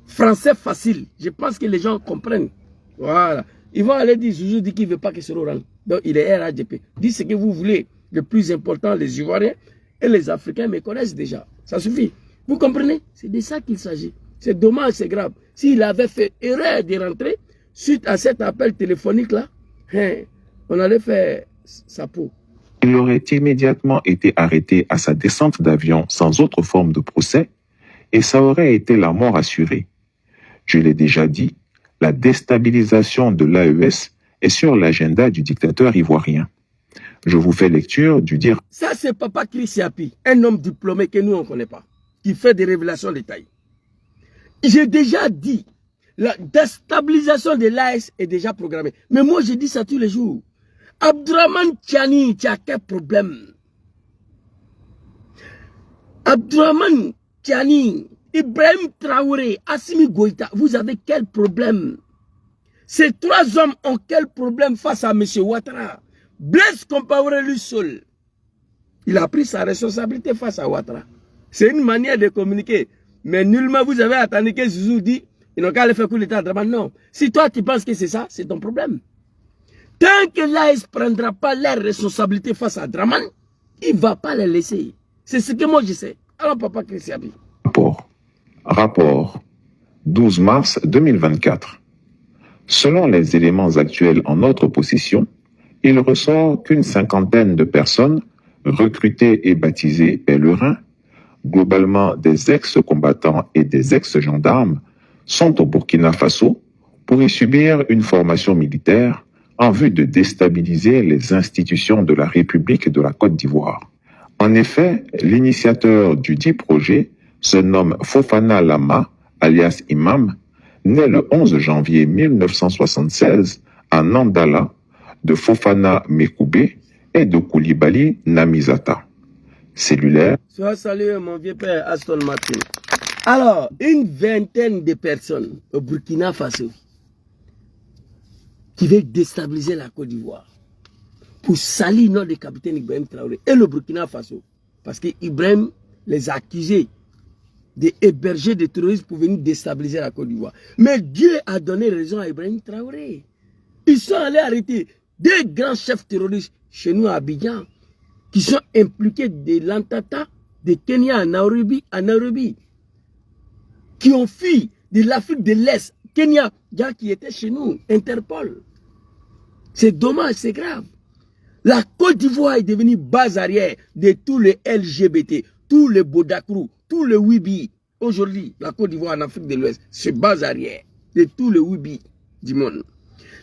Français facile. Je pense que les gens comprennent. Voilà. Ils vont aller dire, Zouzou dit qu'il ne veut pas que Soro rentre. Donc il est RADP. Dites ce que vous voulez. Le plus important, les Ivoiriens et les Africains me connaissent déjà. Ça suffit. Vous comprenez? C'est de ça qu'il s'agit. C'est dommage, c'est grave. S'il avait fait erreur de rentrer, suite à cet appel téléphonique-là, on allait faire sa peau. Il aurait immédiatement été arrêté à sa descente d'avion sans autre forme de procès, et ça aurait été la mort assurée. Je l'ai déjà dit, la déstabilisation de l'AES est sur l'agenda du dictateur ivoirien. Je vous fais lecture du dire... Ça, c'est Papa Chris Yapi, un homme diplômé que nous, on ne connaît pas, qui fait des révélations détaillées. J'ai déjà dit, la déstabilisation de l'AES est déjà programmée. Mais moi, je dis ça tous les jours. Abdourahmane Tiani, tu as quel problème? Abdourahmane Tiani, Ibrahim Traoré, Assimi Goïta, vous avez quel problème? Ces 3 hommes ont quel problème face à M. Ouattara? Blaise Compaoré lui seul, il a pris sa responsabilité face à Ouattara. C'est une manière de communiquer. Mais nullement vous avez attendu que Zouzou dit, ils n'ont qu'à aller faire coup d'état à Dramane. Non. Si toi tu penses que c'est ça, c'est ton problème. Tant que l'AES ne prendra pas leur responsabilité face à Dramane, il ne va pas les laisser. C'est ce que moi je sais. Alors Papa Chris Yapi. Rapport. 12 mars 2024. Selon les éléments actuels en notre possession, il ressort qu'une 50aine de personnes, recrutées et baptisées pèlerins, globalement des ex-combattants et des ex-gendarmes, sont au Burkina Faso pour y subir une formation militaire en vue de déstabiliser les institutions de la République de la Côte d'Ivoire. En effet, l'initiateur du dit projet se nomme Fofana Lama, alias Imam, né le 11 janvier 1976 à Nandala, de Fofana Mekoubé et de Koulibaly Namizata. Cellulaire. Sois salué mon vieux père Aston Martin. Alors, une 20aine de personnes au Burkina Faso qui veulent déstabiliser la Côte d'Ivoire pour salir le nom du capitaine Ibrahim Traoré et le Burkina Faso. Parce qu'Ibrahim les a accusés d'héberger des terroristes pour venir déstabiliser la Côte d'Ivoire. Mais Dieu a donné raison à Ibrahim Traoré. Ils sont allés arrêter 2 grands chefs terroristes chez nous à Abidjan qui sont impliqués de l'Antata de Kenya à Nairobi, qui ont fui de l'Afrique de l'Est, Kenya, qui était chez nous, Interpol. C'est dommage, c'est grave. La Côte d'Ivoire est devenue base arrière de tous les LGBT, tous les Bodakrou, tous les Wibi. Aujourd'hui, la Côte d'Ivoire en Afrique de l'Ouest, c'est base arrière de tous les Wibi du monde.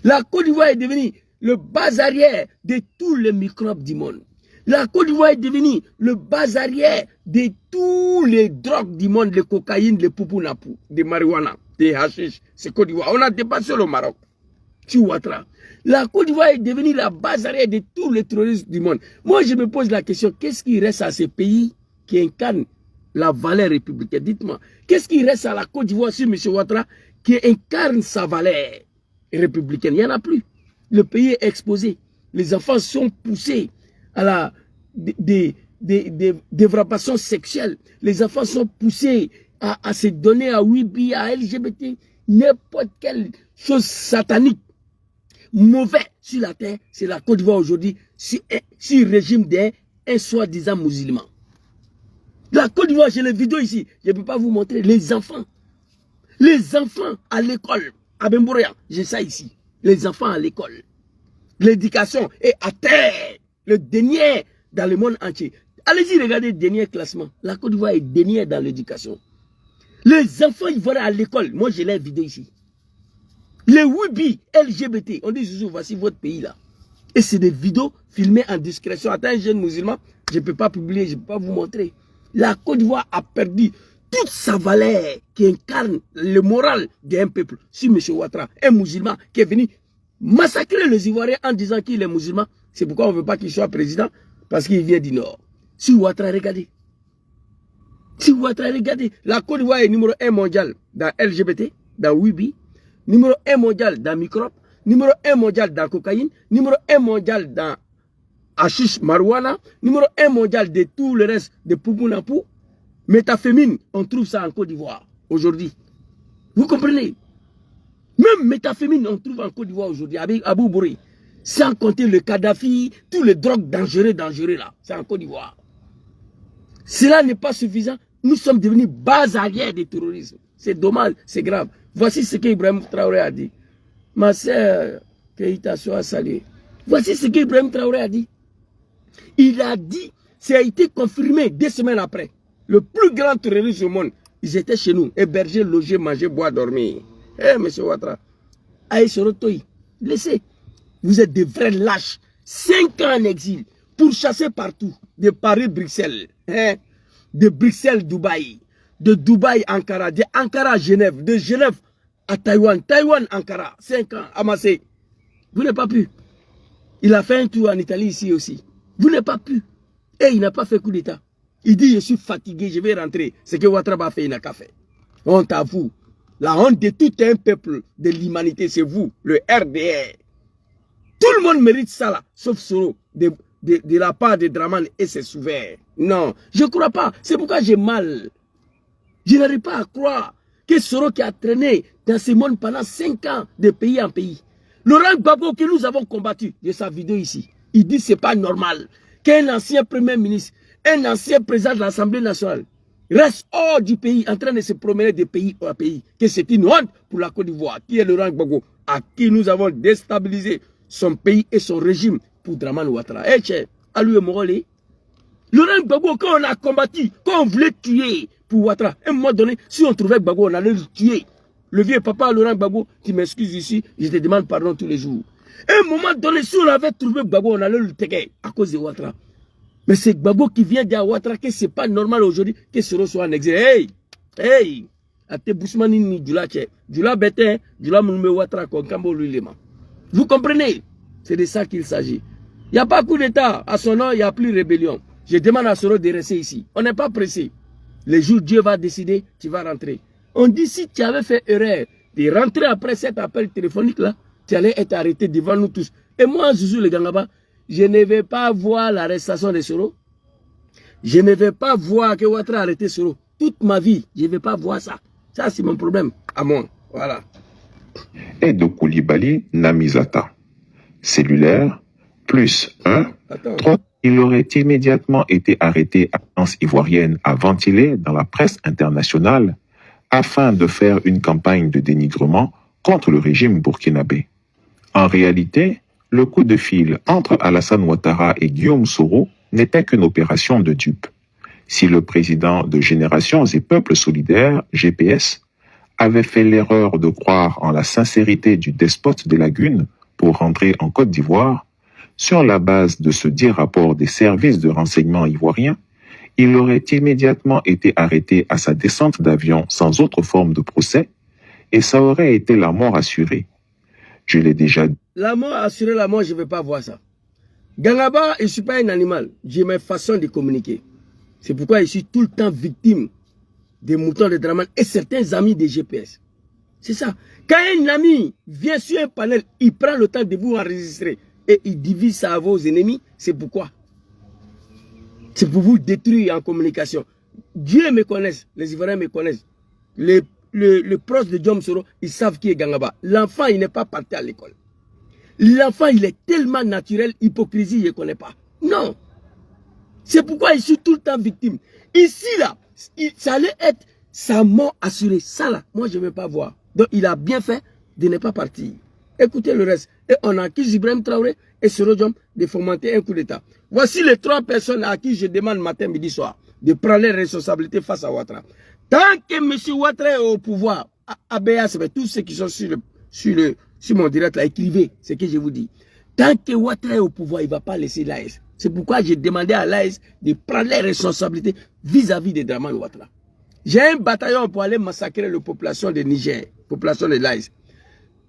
La Côte d'Ivoire est devenue le base arrière de tous les microbes du monde. La Côte d'Ivoire est devenue le bas arrière de tous les drogues du monde, les cocaïnes, les poupounapou, des marijuana, des hashish. C'est Côte d'Ivoire. On a dépassé le Maroc. Sur Ouattara. La Côte d'Ivoire est devenue la base arrière de tous les terroristes du monde. Moi, je me pose la question, qu'est-ce qui reste à ces pays qui incarnent la valeur républicaine? Dites-moi, qu'est-ce qui reste à la Côte d'Ivoire sur M. Ouattara qui incarne sa valeur républicaine? Il n'y en a plus. Le pays est exposé. Les enfants sont poussés à la dépravation sexuelle. Les enfants sont poussés à se donner à Wibi, à LGBT, n'importe quelle chose satanique, mauvais sur la terre. C'est la Côte d'Ivoire aujourd'hui, sur le régime d'un soi-disant musulman. La Côte d'Ivoire, j'ai les vidéos ici, je ne peux pas vous montrer. Les enfants à l'école, à Bembouria, j'ai ça ici. Les enfants à l'école. L'éducation est à terre. Le dernier dans le monde entier. Allez-y, regardez le dernier classement. La Côte d'Ivoire est dernière dans l'éducation. Les enfants, ils vont à l'école. Moi, j'ai les vidéos ici. Les Wibi, LGBT, on dit, Zouzou, voici votre pays là. Et c'est des vidéos filmées en discrétion. Attends, un jeune musulman, je ne peux pas publier, je ne peux pas vous montrer. La Côte d'Ivoire a perdu toute sa valeur qui incarne le moral d'un peuple. Si M. Ouattara, un musulman qui est venu massacrer les Ivoiriens en disant qu'il est musulman, c'est pourquoi on ne veut pas qu'il soit président, parce qu'il vient du Nord. Si Ouattara, regardez. Si Ouattara, regardez. La Côte d'Ivoire est numéro 1 mondial dans LGBT, dans Wibi, numéro 1 mondial dans microbe, numéro 1 mondial dans cocaïne, numéro 1 mondial dans hashish marijuana, numéro 1 mondial de tout le reste de poupounapou. Méthamphétamine, on trouve ça en Côte d'Ivoire aujourd'hui. Vous comprenez? Même méthamphétamine, on trouve en Côte d'Ivoire aujourd'hui, avec Abou Bouré. Sans compter le Kadhafi, tous les drogues dangereux là, c'est en Côte d'Ivoire. Cela n'est pas suffisant. Nous sommes devenus base arrière du terrorisme. C'est dommage, c'est grave. Voici ce qu'Ibrahim Traoré a dit. Ma sœur, Keïta soit saluée. Voici ce qu'Ibrahim Traoré a dit. Il a dit, ça a été confirmé 2 semaines après. Le plus grand terroriste au monde, ils étaient chez nous, hébergés, logés, mangés, boire, dormir. Eh, monsieur Ouattara, Aïe Sorotoï, laissez. Vous êtes des vrais lâches. 5 ans en exil, pourchassés partout, de Paris-Bruxelles, hein? De Bruxelles-Dubaï, de Dubaï-Ankara, de Ankara-Genève, de Genève à Taïwan, Taïwan-Ankara, 5 ans amassés. Vous n'avez pas pu. Il a fait un tour en Italie ici aussi. Vous n'avez pas pu. Et il n'a pas fait coup d'État. Il dit, je suis fatigué, je vais rentrer. Ce que Ouattara a fait, il n'a qu'à faire. Honte à vous. La honte de tout un peuple de l'humanité, c'est vous, le RDR. Tout le monde mérite ça là, sauf Soro, de la part de Draman et ses souverains. Non, je ne crois pas. C'est pourquoi j'ai mal. Je n'arrive pas à croire que Soro qui a traîné dans ce monde pendant 5 ans de pays en pays. Laurent Gbagbo que nous avons combattu, de sa vidéo ici, il dit que ce n'est pas normal qu'un ancien premier ministre, un ancien président de l'Assemblée nationale reste hors du pays en train de se promener de pays à pays. Que c'est une honte pour la Côte d'Ivoire, qui est Laurent Gbagbo, à qui nous avons déstabilisé son pays et son régime pour Draman Ouattara. Eh, tiens, à lui et Morolé. Laurent Gbagbo, quand on a combattu, quand on voulait tuer pour Ouattara, à un moment donné, si on trouvait Gbagbo, on allait le tuer. Le vieux papa Laurent Gbagbo, qui m'excuse ici, je te demande pardon tous les jours. À un moment donné, si on avait trouvé Gbagbo, on allait le tuer à cause de Ouattara. Mais c'est Gbagbo qui vient dire à Ouattara que ce n'est pas normal aujourd'hui que Soro soit en exil. Hey! Hey! Ate Bousmani ni Djula Tche. Djula Bete, Djula Moume Ouattara, Konkambo Lulema. Vous comprenez? C'est de ça qu'il s'agit. Il n'y a pas coup d'État. À son nom, il n'y a plus de rébellion. Je demande à Soro de rester ici. On n'est pas pressé. Le jour où Dieu va décider, tu vas rentrer. On dit si tu avais fait erreur de rentrer après cet appel téléphonique là, tu allais être arrêté devant nous tous. Et moi, Zouzou le Gangaba, je ne vais pas voir l'arrestation de Soro. Je ne vais pas voir que Ouattara a arrêté Soro. Toute ma vie, je ne vais pas voir ça. Ça, c'est mon problème à moi. Voilà. Et de Koulibaly Namizata. Cellulaire, plus 1, 3. Il aurait immédiatement été arrêté à l'agence ivoirienne à ventiler dans la presse internationale afin de faire une campagne de dénigrement contre le régime burkinabé. En réalité, le coup de fil entre Alassane Ouattara et Guillaume Soro n'était qu'une opération de dupe. Si le président de Générations et Peuples Solidaires, GPS, avait fait l'erreur de croire en la sincérité du despote des lagunes pour rentrer en Côte d'Ivoire, Sur la base de ce dit rapport des services de renseignement ivoiriens, il aurait immédiatement été arrêté à sa descente d'avion sans autre forme de procès et ça aurait été la mort assurée. Je l'ai déjà dit. La mort assurée, la mort, je ne veux pas voir ça. Gangaba, je ne suis pas un animal. J'ai mes façons de communiquer. C'est pourquoi je suis tout le temps victime des moutons de Dramane et certains amis des GPS. C'est ça. Quand un ami vient sur un panel, il prend le temps de vous enregistrer et il divise ça à vos ennemis, c'est pourquoi. C'est pour vous détruire en communication. Dieu me connaît, les Ivoiriens me connaissent. Les proches de Diom Soro, ils savent qui est Gangaba. L'enfant, il n'est pas parti à l'école. L'enfant, il est tellement naturel, hypocrisie, je ne connais pas. Non. C'est pourquoi je suis tout le temps victime. Ici, là, ça allait être sa mort assurée. Ça, là, moi, je ne veux pas voir. Donc, il a bien fait de ne pas partir. Écoutez le reste. Et on accuse Ibrahim Traoré et Soro Diom de fomenter un coup d'État. Voici les 3 personnes à qui je demande matin, midi, soir de prendre les responsabilités face à Ouattara. Tant que M. Ouattara est au pouvoir, ABS, tous ceux qui sont sur mon direct, là, écrivez ce que je vous dis. Tant que Ouattara est au pouvoir, il ne va pas laisser l'AS. C'est pourquoi j'ai demandé à l'AS de prendre les responsabilités vis-à-vis de Dramane Ouattara. J'ai un bataillon pour aller massacrer la population de Niger, population de l'AS.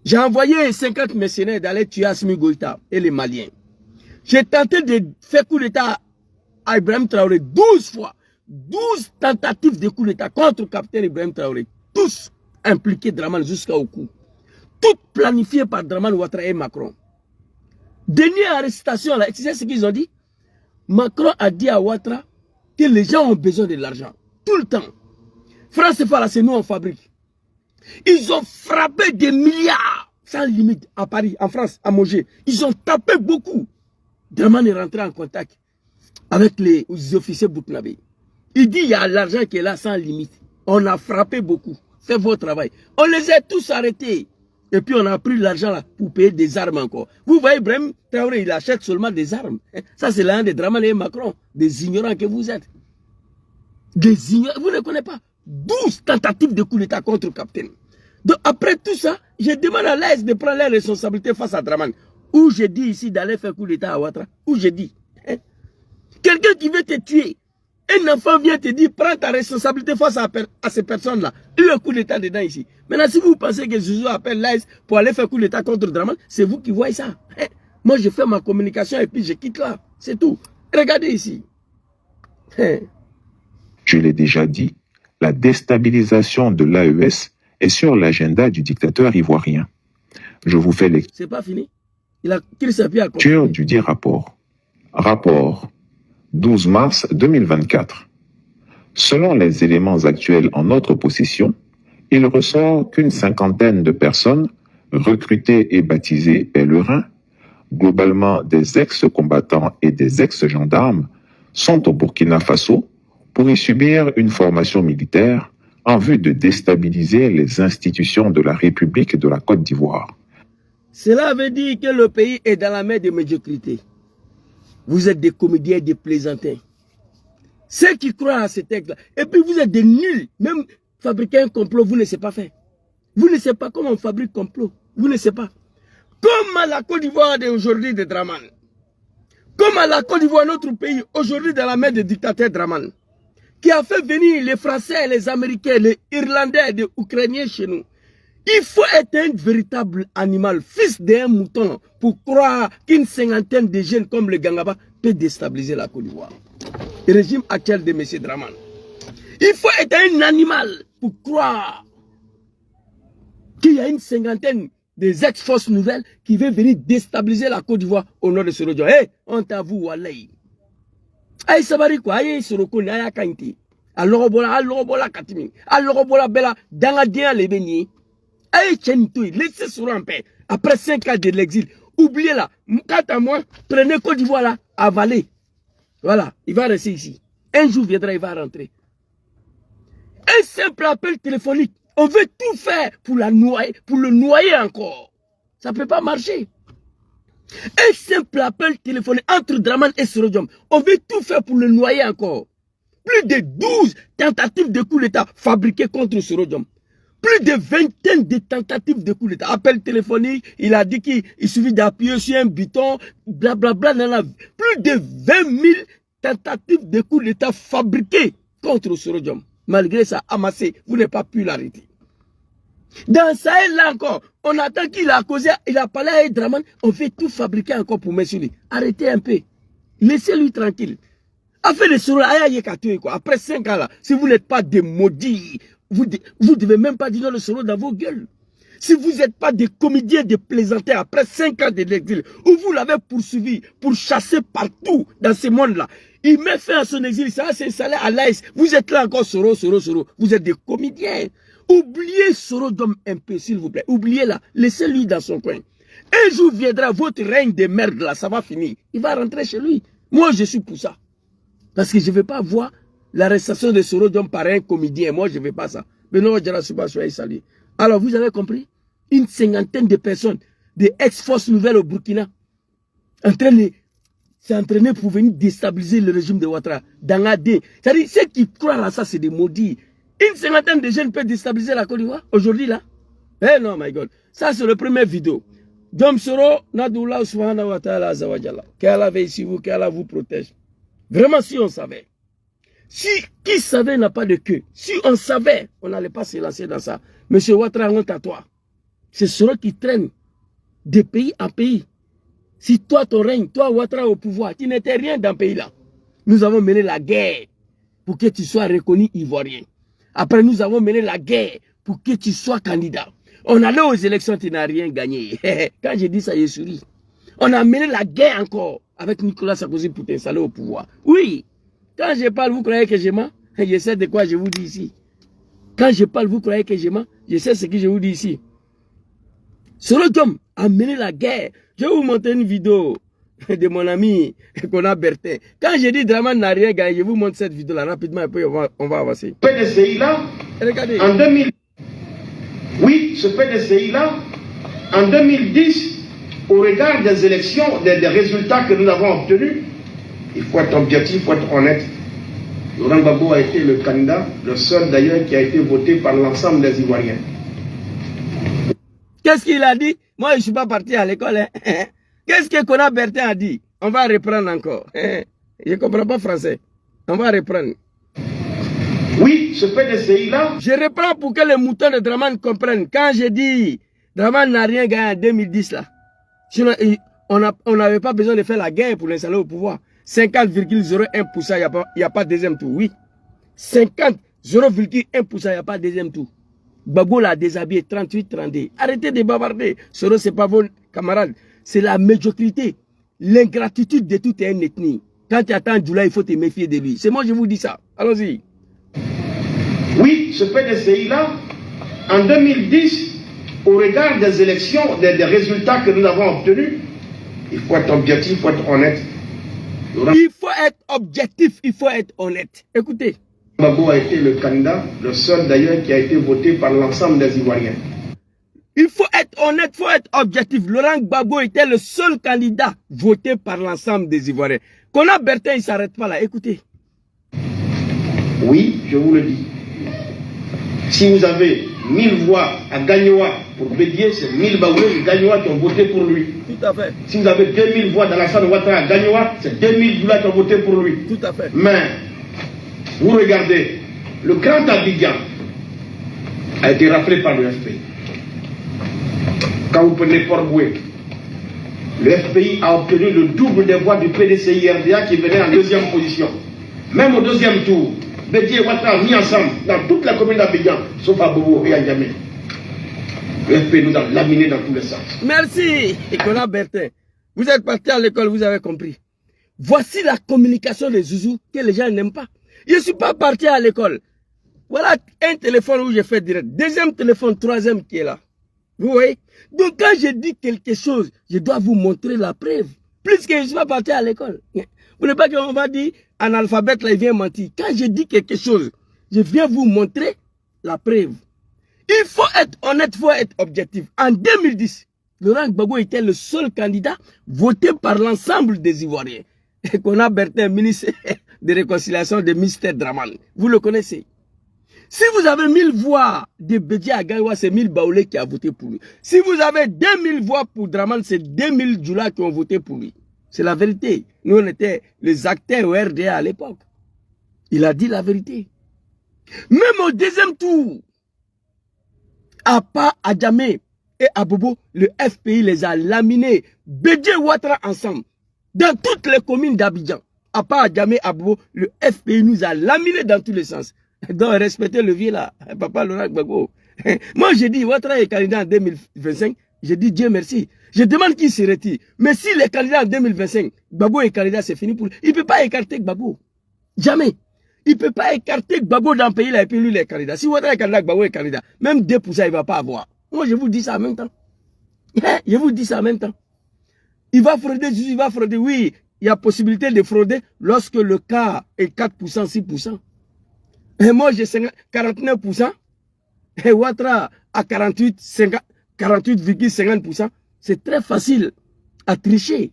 J'ai envoyé 50 mercenaires d'aller tuer Assimi Goïta et les Maliens. J'ai tenté de faire coup d'État à Ibrahim Traoré 12 fois. 12 tentatives de coup d'État contre le capitaine Ibrahim Traoré. Tous impliqués Dramane jusqu'au cou. Toutes planifiées par Dramane Ouattara et Macron. Dernière arrestation, là, tu sais ce qu'ils ont dit? Macron a dit à Ouattara que les gens ont besoin de l'argent. Tout le temps. France, c'est pas là, c'est nous on fabrique. Ils ont frappé des milliards sans limite à Paris, en France, à Montgé. Ils ont tapé beaucoup. Dramane est rentré en contact avec les officiers burkinabés. Il dit il y a l'argent qui est là sans limite. On a frappé beaucoup. Faites votre travail. On les a tous arrêtés. Et puis on a pris l'argent là pour payer des armes encore. Vous voyez, Ibrahim Traoré, il achète seulement des armes. Ça, c'est l'un des Dramane et Macron. Des ignorants que vous êtes. Des ignorants. Vous ne connaissez pas. 12 tentatives de coup d'État contre le capitaine. Donc après tout ça, je demande à l'AS de prendre les responsabilités face à Dramane. Où j'ai dit ici d'aller faire coup d'État à Ouattara. Où j'ai dit. Quelqu'un qui veut te tuer. Un enfant vient te dire, prends ta responsabilité face à ces personnes-là. Il y a un coup d'État dedans ici. Maintenant, si vous pensez que Zouzou appelle l'AS pour aller faire coup d'État contre Dramane, c'est vous qui voyez ça. Moi, je fais ma communication et puis je quitte là. C'est tout. Regardez ici. Je l'ai déjà dit, la déstabilisation de l'AES est sur l'agenda du dictateur ivoirien. Je vous fais C'est pas fini. Il a lecture du dit rapport. Rapport 12 mars 2024. Selon les éléments actuels en notre possession, il ressort qu'une 50aine de personnes, recrutées et baptisées pèlerins, globalement des ex-combattants et des ex-gendarmes, sont au Burkina Faso pour y subir une formation militaire en vue de déstabiliser les institutions de la République de la Côte d'Ivoire. Cela veut dire que le pays est dans la main de médiocrité. Vous êtes des comédiens, des plaisantins. Ceux qui croient à ces textes-là. Et puis vous êtes des nuls. Même fabriquer un complot, vous ne savez pas faire. Vous ne savez pas comment on fabrique un complot. Vous ne savez pas. Comme à la Côte d'Ivoire d'aujourd'hui de Dramane. Comme à la Côte d'Ivoire, notre pays, aujourd'hui dans la main des dictateurs Dramane. Qui a fait venir les Français, les Américains, les Irlandais, les Ukrainiens chez nous. Il faut être un véritable animal, fils d'un mouton, pour croire qu'une 50aine de jeunes comme le Gangaba peut déstabiliser la Côte d'Ivoire. Le régime actuel de M. Dramane. Il faut être un animal pour croire qu'il y a une 50aine des ex-forces nouvelles qui veulent venir déstabiliser la Côte d'Ivoire au nord de ce région. Hé, on t'avoue, Walay. Aïe, sabari quoi, aïe, soroko, aïe, kainti. Alors, bola, katimi. Alors, bola, bella, dangadien, les bénis. Aïe, Tchentoui, laissez sur en paix. Après 5 ans de l'exil, oubliez là. Quant à moi, prenez Côte d'Ivoire là, avalez. Voilà, il va rester ici. Un jour viendra, il va rentrer. Un simple appel téléphonique. On veut tout faire pour la noyer, pour le noyer encore. Ça ne peut pas marcher. Un simple appel téléphonique entre Dramane et Soro Diom. On veut tout faire pour le noyer encore. Plus de 12 tentatives de coup d'État fabriquées contre Soro Diom. Plus de vingtaine de tentatives de coup d'État. Appel téléphonique, il a dit qu'il suffit d'appuyer sur un bouton, blablabla. Plus de 20 000 tentatives de coup d'État fabriquées contre Soro Diom. Malgré ça, amassé, vous n'avez pas pu l'arrêter. Dans Sahel, là encore, on attend qu'il a causé, il a parlé à Draman, on fait tout fabriquer encore pour mettre sur lui. Arrêtez un peu. Laissez-lui tranquille. Affaire de Soro, après 5 ans là, si vous n'êtes pas des maudits, vous ne devez même pas dire le Soro dans vos gueules. Si vous n'êtes pas des comédiens de plaisanter après 5 ans de l'exil, où vous l'avez poursuivi pour chasser partout dans ce monde-là, il met fin à son exil, ça va s'installer à l'AS. Vous êtes là encore, Soro. Vous êtes des comédiens. Oubliez Soro Diom un peu, s'il vous plaît. Oubliez-la. Laissez-lui dans son coin. Un jour viendra votre règne de merde là, ça va finir. Il va rentrer chez lui. Moi, je suis pour ça. Parce que je ne vais pas voir l'arrestation de Soro Diom par un comédien. Moi, je ne veux pas ça. Mais non, je ne suis pas salué. Alors, vous avez compris? Une 50aine de personnes, des ex-forces nouvelles au Burkina, en train de s'entraîner pour venir déstabiliser le régime de Ouattara. Dans AD. C'est-à-dire, ceux qui croient à ça, c'est des maudits. Une 50aine de jeunes peuvent déstabiliser la Côte d'Ivoire aujourd'hui, là. Eh non, my God. Ça, c'est le premier vidéo. Diom Soro, Nadoula Subhanahu wa ta'ala Azawajala. Qu'Allah veille sur vous, qu'Allah vous protège. Vraiment, si on savait. Si qui savait n'a pas de queue. Si on savait, on n'allait pas se lancer dans ça. Monsieur Ouattara, honte à toi. C'est Soro qui traîne de pays en pays. Si toi, ton règne, toi, Ouattara au pouvoir, tu n'étais rien dans ce pays-là. Nous avons mené la guerre pour que tu sois reconnu ivoirien. Après, nous avons mené la guerre pour que tu sois candidat. On allait aux élections, tu n'as rien gagné. Quand j'ai dit ça, j'ai souri. On a mené la guerre encore avec Nicolas Sarkozy pour t'installer au pouvoir. Oui. Quand je parle, vous croyez que je mens? Je sais de quoi je vous dis ici. Quand je parle, vous croyez que je mens? Je sais ce que je vous dis ici. Soro Diom a mené la guerre. Je vais vous montrer une vidéo de mon ami Kona Bertin. Quand je dis Draman n'a rien gagné, je vous montre cette vidéo-là rapidement et puis on va avancer. Ce PDCI-là, regardez. En 2000, oui, ce PDCI-là, en 2010, au regard des élections, des résultats que nous avons obtenus, il faut être objectif, il faut être honnête. Laurent Gbagbo a été le candidat, le seul d'ailleurs qui a été voté par l'ensemble des Ivoiriens. Qu'est-ce qu'il a dit? Moi, je ne suis pas parti à l'école. Hein. Qu'est-ce que Kona Bertin a dit? On va reprendre encore. Je ne comprends pas français. On va reprendre. Oui, ce PDCI-là. Je reprends pour que les moutons de Draman comprennent. Quand je dis Draman n'a rien gagné en 2010, là, on n'avait pas besoin de faire la guerre pour l'installer au pouvoir. 50,01%, il n'y a pas de deuxième tour. Oui. 0,1%, il n'y a pas de deuxième tour. Gbagbo l'a déshabillé 38-32. Arrêtez de bavarder. Soro, ce n'est pas vos camarades. C'est la médiocrité, l'ingratitude de toute une ethnie. Quand tu attends Djoula, il faut te méfier de lui. C'est moi, je vous dis ça. Allons-y. Oui, ce PDCI-là, en 2010, au regard des élections, des résultats que nous avons obtenus, il faut être objectif, il faut être honnête. Il faut être objectif, il faut être honnête. Écoutez. Gbagbo a été le candidat, le seul d'ailleurs qui a été voté par l'ensemble des Ivoiriens. Il faut être honnête, il faut être objectif. Laurent Gbagbo était le seul candidat voté par l'ensemble des Ivoiriens. Kona Bertin, il ne s'arrête pas là. Écoutez. Oui, je vous le dis. Si vous avez 1000 voix à Gagnoa pour Bédier, c'est 1000 Baoulés de Gagnoa qui ont voté pour lui. Tout à fait. Si vous avez 2000 voix dans la salle de Ouattara à Gagnoa, c'est 2000 Doula qui ont voté pour lui. Tout à fait. Mais, vous regardez, le Grand Abidjan a été rappelé par le FPI. Quand vous prenez Port-Boué, le FPI a obtenu le double des voix du PDCI-RDA qui venait en deuxième position. Même au deuxième tour, Bédier et Ouattara mis ensemble dans toute la commune d'Abidjan, sauf à Bobo et à Niamey. Le FPI nous a laminés dans tous les sens. Merci, Kona Bertin. Vous êtes parti à l'école, vous avez compris. Voici la communication des zouzous que les gens n'aiment pas. Je ne suis pas parti à l'école. Voilà un téléphone où j'ai fait direct. Deuxième téléphone, troisième qui est là. Vous voyez? Donc quand je dis quelque chose, je dois vous montrer la preuve. Plus que je ne suis pas parti à l'école. Vous ne pas qu'on va dire, analphabète là, il vient mentir. Quand je dis quelque chose, je viens vous montrer la preuve. Il faut être honnête, il faut être objectif. En 2010, Laurent Gbagbo était le seul candidat voté par l'ensemble des Ivoiriens. Et qu'on a Bertin, ministre de réconciliation de Mr. Draman. Vous le connaissez. Si vous avez 1000 voix de Bédié à Gaïwa, c'est 1000 Baoulé qui a voté pour lui. Si vous avez 2000 voix pour Draman, c'est 2000 Djoula qui ont voté pour lui. C'est la vérité. Nous, on était les acteurs au RDA à l'époque. Il a dit la vérité. Même au deuxième tour, à pas Adjamé et à Bobo, le FPI les a laminés, Bédié Ouattara ensemble, dans toutes les communes d'Abidjan. À part Adjamé, à Bobo, le FPI nous a laminés dans tous les sens. Donc, respectez le vieux là, Papa Laurent Gbagbo. Moi, j'ai dit, Ouattara est candidat en 2025. J'ai dit, Dieu merci. Je demande qui se retire. Mais s'il est candidat en 2025, Gbagbo est candidat, c'est fini pour lui. Il ne peut pas écarter Gbagbo. Jamais. Il ne peut pas écarter Gbagbo dans le pays là et puis lui, il est candidat. Si Ouattara est candidat, Gbagbo est candidat. Même 2%, il ne va pas avoir. Moi, je vous dis ça en même temps. Je vous dis ça en même temps. Il va frauder, il va frauder. Oui, il y a possibilité de frauder lorsque le cas est 4%, 6%. Et moi, j'ai 49%. Et Ouattara à 48,50%. C'est très facile à tricher.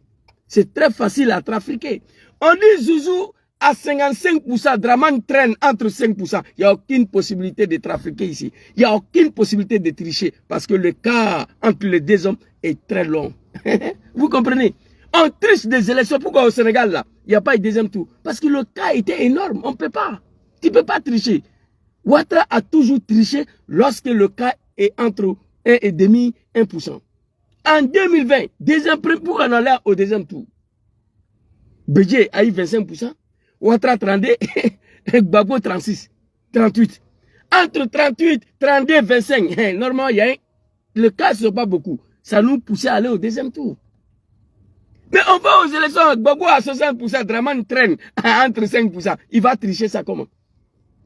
C'est très facile à trafiquer. On dit Zouzou à 55%, Draman traîne entre 5%. Il n'y a aucune possibilité de trafiquer ici. Il n'y a aucune possibilité de tricher parce que le cas entre les deux hommes est très long. Vous comprenez? On triche des élections. Pourquoi au Sénégal là, il n'y a pas eu deuxième tour? Parce que le cas était énorme. On ne peut pas. Tu ne peux pas tricher. Ouattara a toujours triché lorsque le cas est entre 1,5 et 1%. En 2020, deuxième pour en aller au deuxième tour, Bédié a eu 25%, Ouattara 32, Gbagbo 36, 38. Entre 38, 32, 25, normalement, il y a le cas ne sont pas beaucoup. Ça nous poussait à aller au deuxième tour. Mais on va aux élections, Gbagbo à 60%, Draman traîne entre 5%. Il va tricher ça comment?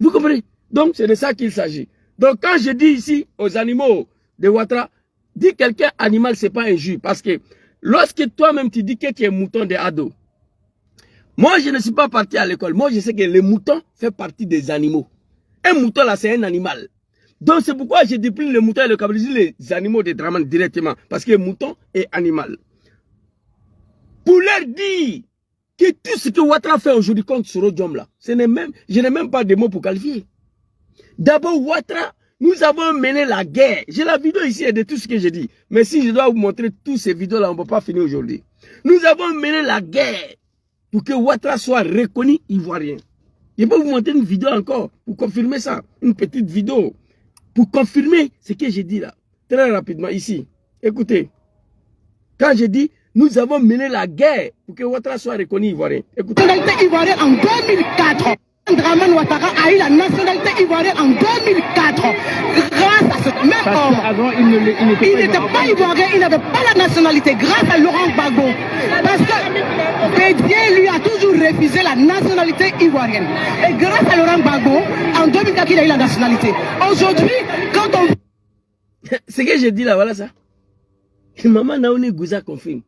Vous comprenez? Donc, c'est de ça qu'il s'agit. Donc, quand je dis ici aux animaux de Ouattara, dis quelqu'un animal, c'est pas injure. Parce que lorsque toi-même tu dis que tu es mouton de ado, moi, je ne suis pas parti à l'école. Moi, je sais que le mouton fait partie des animaux. Un mouton, là, c'est un animal. Donc, c'est pourquoi je déprime le mouton et le cabri, les animaux de Draman directement. Parce que le mouton est animal. Pour leur dire que tout ce que Ouattara fait aujourd'hui contre Sorodium, là, je n'ai même pas de mots pour qualifier. D'abord, Ouattara, nous avons mené la guerre. J'ai la vidéo ici de tout ce que j'ai dit. Mais si je dois vous montrer tous ces vidéos-là, on ne peut pas finir aujourd'hui. Nous avons mené la guerre pour que Ouattara soit reconnu ivoirien. Je peux vous montrer une vidéo encore pour confirmer ça. Une petite vidéo pour confirmer ce que j'ai dit là. Très rapidement ici. Écoutez. Quand j'ai dit, nous avons mené la guerre pour que Ouattara soit reconnu ivoirien. Écoutez. La nationalité ivoirienne en 2004. Draman Ouattara a eu la nationalité ivoirienne en 2004. Grâce à ce même homme. Avant, il n'était pas ivoirien, il n'avait pas la nationalité. Grâce à Laurent Gbagbo. Parce que Bédié lui a toujours refusé la nationalité ivoirienne. Et grâce à Laurent Gbagbo, en 2004, il a eu la nationalité. Aujourd'hui, quand on... Ce que j'ai dit là, voilà ça. Maman Naouni Gouza confirme.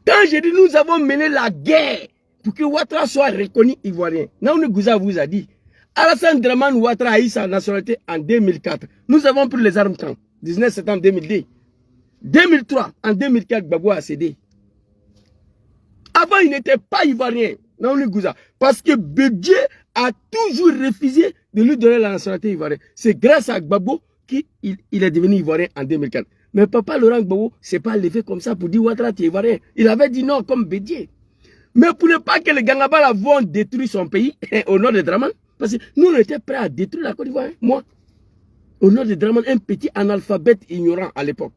Quand j'ai dit nous avons mené la guerre pour que Ouattara soit reconnu ivoirien, Naouni Gouza vous a dit, Alassane Draman Ouattara a eu sa nationalité en 2004. Nous avons pris les armes quand 19 septembre 2002. 2003, en 2004, Gbagbo a cédé. Avant, il n'était pas ivoirien, Naouni Gouza, parce que Bédié a toujours refusé de lui donner la nationalité ivoirienne. C'est grâce à Gbagbo qu'il est devenu ivoirien en 2004. Mais papa Laurent Gbagbo s'est pas levé comme ça pour dire Ouattara tu es ivoirien. Il avait dit non comme Bédié. Mais pour ne pas que les Gangabala vont détruire son pays au nord de Draman, parce que nous on était prêts à détruire la Côte d'Ivoire, moi. Au nord de Draman, un petit analphabète ignorant à l'époque.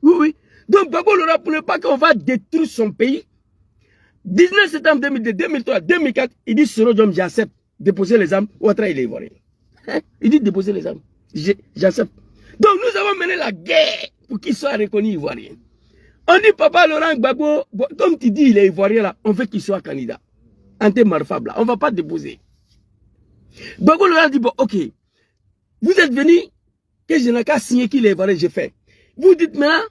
Oui, oui. Donc Gbagbo Laurent, pour ne pas qu'on va détruire son pays, 19 septembre 2002, 2003, 2004, il dit Sorodium, j'accepte déposer les armes. Ouattara il est ivoirien. Il dit déposer les armes. J'accepte. Donc nous avons mené la guerre pour qu'il soit reconnu ivoirien. On dit papa Laurent Gbagbo, comme tu dis il est ivoirien là, on veut qu'il soit candidat. Anté-Marfab là, on ne va pas déposer. Gbagbo Laurent dit bon ok, vous êtes venu, que je n'ai qu'à signer qu'il est ivoirien, j'ai fait. Vous dites maintenant,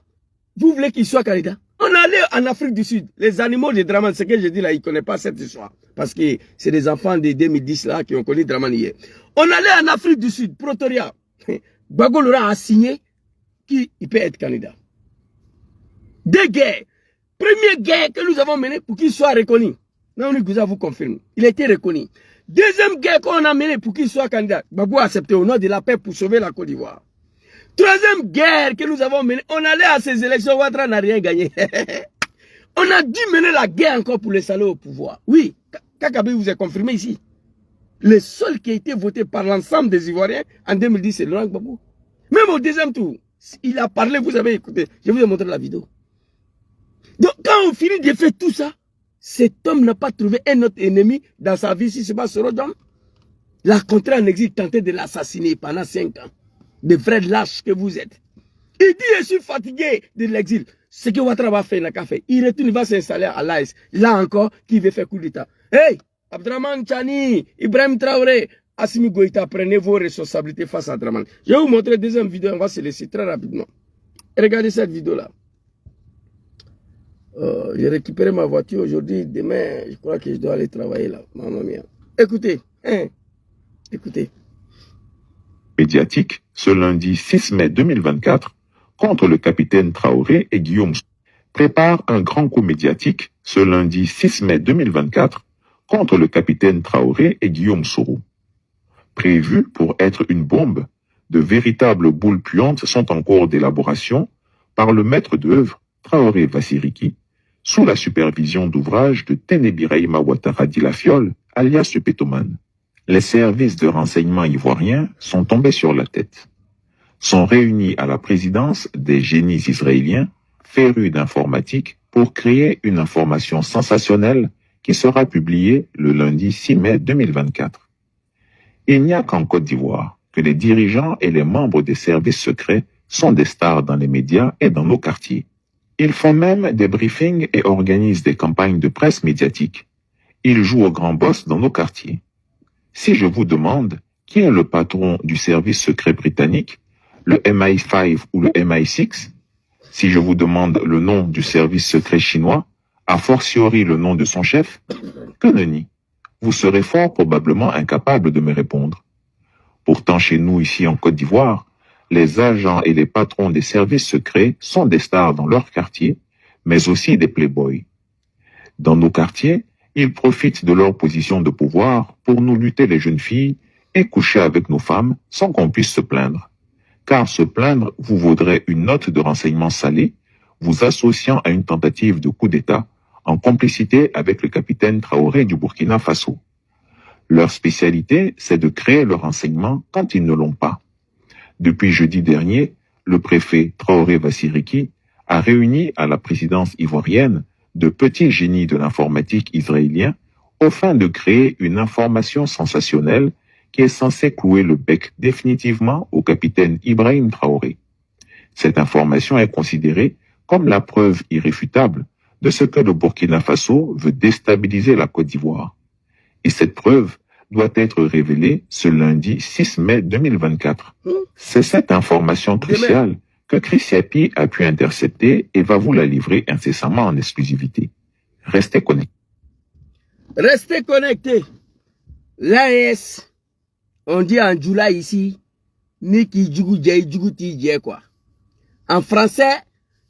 vous voulez qu'il soit candidat. On allait en Afrique du Sud, les animaux de Draman, ce que je dis là, ils ne connaissent pas cette histoire. Parce que c'est des enfants de 2010 là qui ont connu Draman hier. On allait en Afrique du Sud, Pretoria. Gbagbo Laurent a signé qu'il peut être candidat. Deux guerres. Première guerre que nous avons menée pour qu'il soit reconnu. Naouni Gouza vous confirme. Il a été reconnu. Deuxième guerre qu'on a menée pour qu'il soit candidat. Babou a accepté au nom de la paix pour sauver la Côte d'Ivoire. Troisième guerre que nous avons menée, on allait à ces élections, Ouattara n'a rien gagné. On a dû mener la guerre encore pour les salauds au pouvoir. Oui, Kakabi vous a confirmé ici. Le seul qui a été voté par l'ensemble des Ivoiriens en 2010, c'est Laurent Gbagbo. Même au deuxième tour, il a parlé, vous avez écouté. Je vous ai montré la vidéo. Donc quand on finit de faire tout ça, cet homme n'a pas trouvé un autre ennemi dans sa vie, si ce n'est pas Sorodom. L'a contraint en exil, tenté de l'assassiner pendant 5 ans. De vrais lâches que vous êtes. Il dit, je suis fatigué de l'exil. Ce que Ouattara va faire, il n'a qu'à faire. Il retourne, il va s'installer à l'AS. Là encore, qui veut faire coup d'État. Hey, Abdraman Chani, Ibrahim Traoré, Assimi Goïta, prenez vos responsabilités face à Abdraman. Je vais vous montrer la deuxième vidéo, on va se laisser très rapidement. Regardez cette vidéo-là. J'ai récupéré ma voiture aujourd'hui, demain, je crois que je dois aller travailler là. Maman mia. Écoutez, écoutez. Médiatique, ce lundi 6 mai 2024, contre le capitaine Traoré et Guillaume prépare un grand coup médiatique ce lundi 6 mai 2024 contre le capitaine Traoré et Guillaume Soro. Prévus pour être une bombe, de véritables boules puantes sont en cours d'élaboration par le maître d'œuvre Traoré Vassiriki, sous la supervision d'ouvrages de Ténébiraïma Ouattara Dilafiol, alias le Pétoman. Les services de renseignement ivoiriens sont tombés sur la tête. Sont réunis à la présidence des génies israéliens, férus d'informatique, pour créer une information sensationnelle qui sera publiée le lundi 6 mai 2024. Il n'y a qu'en Côte d'Ivoire que les dirigeants et les membres des services secrets sont des stars dans les médias et dans nos quartiers. Ils font même des briefings et organisent des campagnes de presse médiatique. Ils jouent au grand boss dans nos quartiers. Si je vous demande qui est le patron du service secret britannique, le MI5 ou le MI6, si je vous demande le nom du service secret chinois, a fortiori le nom de son chef, que nenni, vous serez fort probablement incapable de me répondre. Pourtant, chez nous, ici en Côte d'Ivoire, les agents et les patrons des services secrets sont des stars dans leur quartier, mais aussi des playboys. Dans nos quartiers, ils profitent de leur position de pouvoir pour nous lutter les jeunes filles et coucher avec nos femmes sans qu'on puisse se plaindre. Car se plaindre vous vaudrait une note de renseignement salée, vous associant à une tentative de coup d'État en complicité avec le capitaine Traoré du Burkina Faso. Leur spécialité, c'est de créer le renseignement quand ils ne l'ont pas. Depuis jeudi dernier, le préfet Traoré Vassiriki a réuni à la présidence ivoirienne de petits génies de l'informatique israélien aux fins de créer une information sensationnelle qui est censée clouer le bec définitivement au capitaine Ibrahim Traoré. Cette information est considérée comme la preuve irréfutable de ce que le Burkina Faso veut déstabiliser la Côte d'Ivoire. Et cette preuve doit être révélée ce lundi 6 mai 2024. C'est cette information cruciale que Chris Yapi a pu intercepter et va vous la livrer incessamment en exclusivité. Restez connectés. Restez connectés. L'AS, on dit en Djoula ici, Niki Djougou Djei Djougou Ti Djei quoi. En français,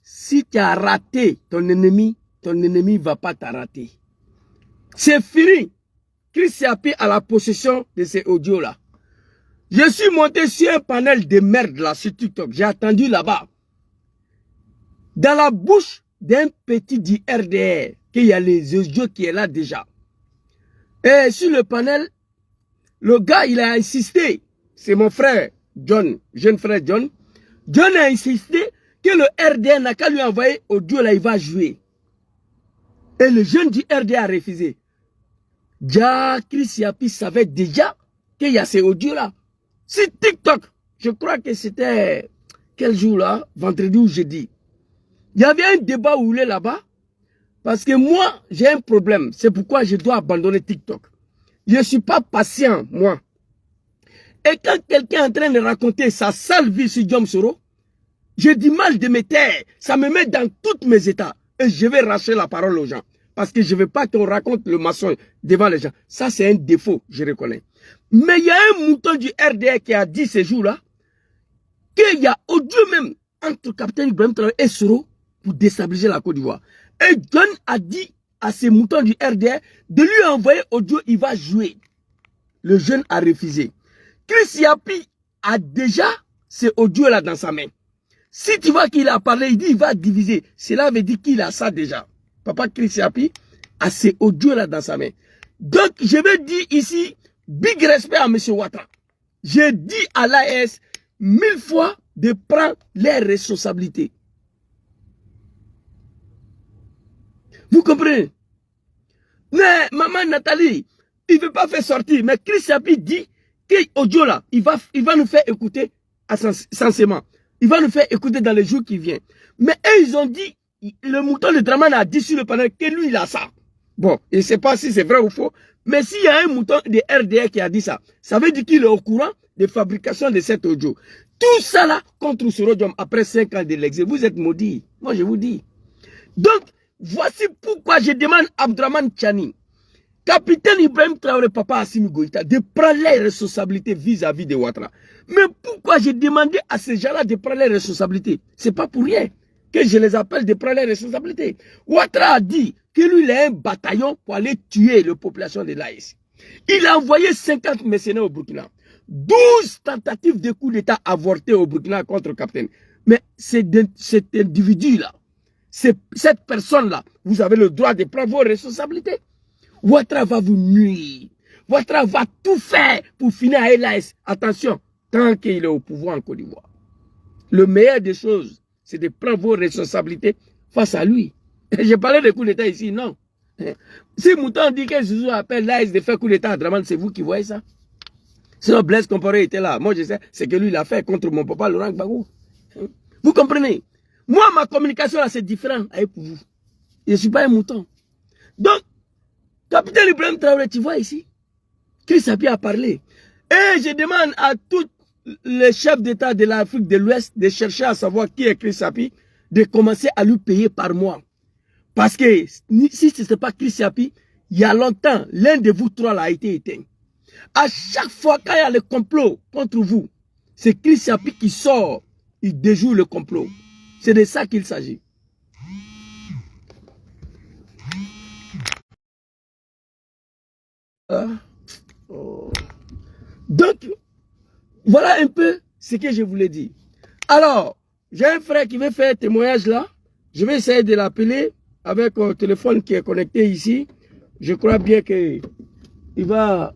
si tu as raté ton ennemi ne va pas t'arrater. C'est fini. Chris Yapi a la possession de ces audios-là. Je suis monté sur un panel de merde là sur TikTok. J'ai attendu là-bas. Dans la bouche d'un petit du RDR, qu'il y a les audios qui est là déjà. Et sur le panel, le gars, il a insisté. C'est mon frère John, jeune frère John. John a insisté que le RDR n'a qu'à lui envoyer audio là, il va jouer. Et le jeune du RDR a refusé. Chris Yapi savait déjà qu'il y a ces audios-là. Sur TikTok, je crois que c'était quel jour là, vendredi ou jeudi. Il y avait un débat où il est là-bas. Parce que moi, j'ai un problème. C'est pourquoi je dois abandonner TikTok. Je ne suis pas patient, moi. Et quand quelqu'un est en train de raconter sa sale vie sur Guillaume Soro, j'ai du mal de me taire. Ça me met dans tous mes états. Et je vais racheter la parole aux gens. Parce que je ne veux pas qu'on raconte le maçon devant les gens. Ça, c'est un défaut, je reconnais. Mais il y a un mouton du RDR qui a dit ces jours-là qu'il y a audio même entre capitaine Ibrahim Traoré et Soro pour déstabiliser la Côte d'Ivoire. Et John a dit à ces moutons du RDR de lui envoyer audio, il va jouer. le jeune a refusé. Chris Yapi a déjà ces audios-là dans sa main. Si tu vois qu'il a parlé, il dit il va diviser. Cela veut dire qu'il a ça déjà. Papa Chris Yapi a ces audios-là dans sa main. Donc, je vais dire ici, big respect à M. Ouattara. J'ai dit à l'AS 1000 fois de prendre les responsabilités. Vous comprenez? Mais maman Nathalie, il ne veut pas faire sortir. Mais Chris Yapi dit que audio là, il va nous faire écouter sensément. Il va nous faire écouter dans les jours qui viennent. Mais eux, ils ont dit, le mouton de Draman a dit sur le panel que lui, il a ça. Bon, je ne sais pas si c'est vrai ou faux. Mais s'il y a un mouton de RDR qui a dit ça, ça veut dire qu'il est au courant de fabrication de cet audio. Tout ça là contre Oussoro-Diom après 5 ans de l'exil. Vous êtes maudits. Moi, je vous dis. Donc, voici pourquoi je demande à Abdraman Tchani, capitaine Ibrahim Traoré, papa Assimi Goïta, de prendre les responsabilités vis-à-vis de Ouattara. Mais pourquoi j'ai demandé à ces gens-là de prendre les responsabilités? Ce n'est pas pour rien que je les appelle de prendre les responsabilités. Ouattara a dit que lui, il a un bataillon pour aller tuer la population de l'AS. Il a envoyé 50 mercenaires au Burkina. 12 tentatives de coup d'État avortées au Burkina contre le capitaine. Mais cet individu-là, cette personne-là, vous avez le droit de prendre vos responsabilités. Ouattara va vous nuire. Ouattara va tout faire pour finir à l'AS. Attention, tant qu'il est au pouvoir en Côte d'Ivoire. Le meilleur des choses, c'est de prendre vos responsabilités face à lui. J'ai parlé de coup d'État ici, non. Si Mouton dit que Zouzou appelle l'AS de faire coup d'État à Draman, c'est vous qui voyez ça. Sinon Blaise Compaoré était là. Moi je sais, c'est que lui il a fait contre mon papa Laurent Gbagbo. Vous comprenez? Moi ma communication là c'est différent avec vous. Je ne suis pas un mouton. Donc, capitaine Ibrahim Traoré, tu vois ici, Chris Yapi a parlé. Et je demande à tous les chefs d'État de l'Afrique de l'Ouest de chercher à savoir qui est Chris Yapi, de commencer à lui payer par mois. Parce que si ce n'était pas Chris Yapi, il y a longtemps, l'un de vous trois là a été éteint. À chaque fois qu'il y a le complot contre vous, c'est Chris Yapi qui sort, il déjoue le complot. C'est de ça qu'il s'agit. Donc, voilà un peu ce que je voulais dire. Alors, j'ai un frère qui veut faire un témoignage là. Je vais essayer de l'appeler avec un téléphone qui est connecté ici. Je crois bien que il va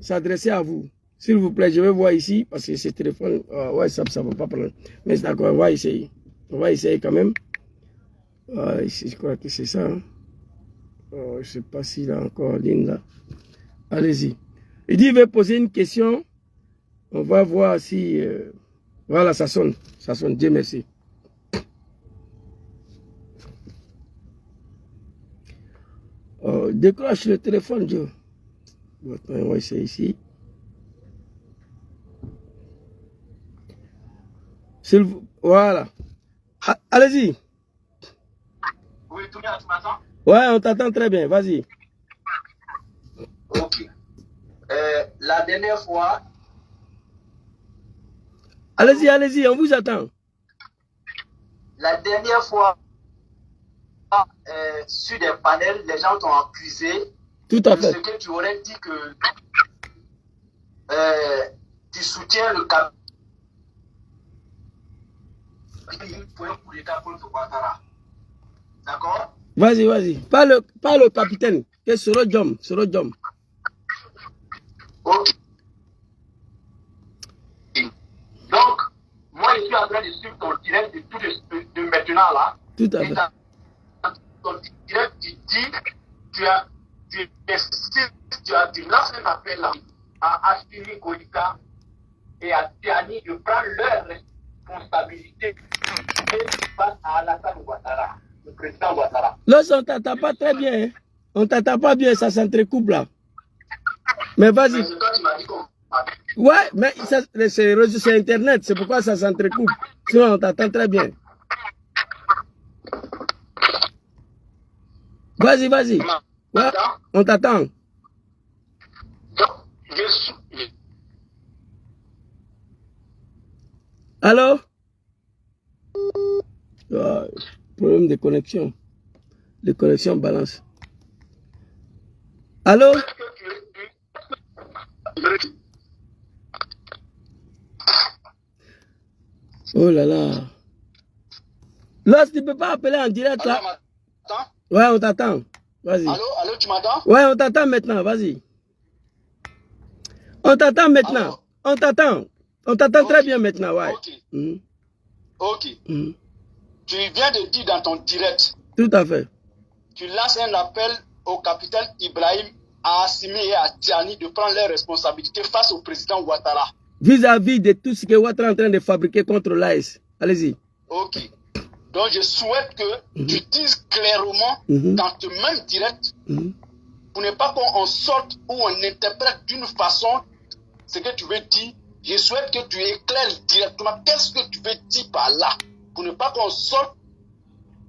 s'adresser à vous. S'il vous plaît, je vais voir ici, parce que ce téléphone, ouais, ça ne va pas prendre. Mais d'accord, on va essayer. On va essayer quand même. Ici, je crois que c'est ça. Hein. Je ne sais pas s'il a encore en ligne là. Allez-y. Il dit, il veut poser une question. On va voir si... voilà, ça sonne. Ça sonne. Dieu merci. Décroche le téléphone, Joe. Attends, on va essayer ici. Voilà. Allez-y. Oui, tout bien, tu m'entends? Ouais, on t'entend très bien. Vas-y. Ok. La dernière fois... Allez-y, allez-y, on vous attend. La dernière fois, sur des panels, les gens t'ont accusé Tout à de fait. ce que tu aurais dit que tu soutiens le capitaine pour un coup d'État contre Ouattara. D'accord? Vas-y, vas-y. Pas le capitaine. Que Oussoro-Diom. Ok. Donc, moi, je suis en train de suivre ton direct de maintenant là. Tout à Et fait. dans ton direct, tu dis, tu lances un appel là à Assimi Goïta et à Tiani de prendre leurs responsabilités face à Alassane Ouattara, le président Ouattara. Là, on ne t'entend pas très bien. Hein. On ne t'entend pas bien, ça s'entrecoupe là. Mais vas-y. Mais c'est toi qui m'as dit qu'on m'appelle. Ouais, mais c'est Internet, c'est pourquoi ça s'entrecoupe. Sinon, on t'entend très bien. Vas-y, vas-y. Ouais, on t'attend. Donc, je suis... Allô? Ouais, problème de connexion. De connexion balance. Allô? Oh là là. Là, tu ne peux pas appeler en direct là. Ouais, on t'attend. Vas-y. Allô, tu m'entends? Ouais, on t'attend maintenant, vas-y. On t'attend maintenant. Alors, on t'attend. On t'attend très bien maintenant, ouais. Ok. Tu viens de dire dans ton direct. Tout à fait. Tu lances un appel au capitaine Ibrahim, à Assimi et à Tiani de prendre leurs responsabilités face au président Ouattara. Vis-à-vis de tout ce que Ouattara est en train de fabriquer contre l'AS. Allez-y. Ok. Donc je souhaite que tu dises clairement dans tes mêmes directs pour ne pas qu'on sorte ou on interprète d'une façon ce que tu veux dire. Je souhaite que tu éclaires directement qu'est-ce que tu veux dire par là pour ne pas qu'on sorte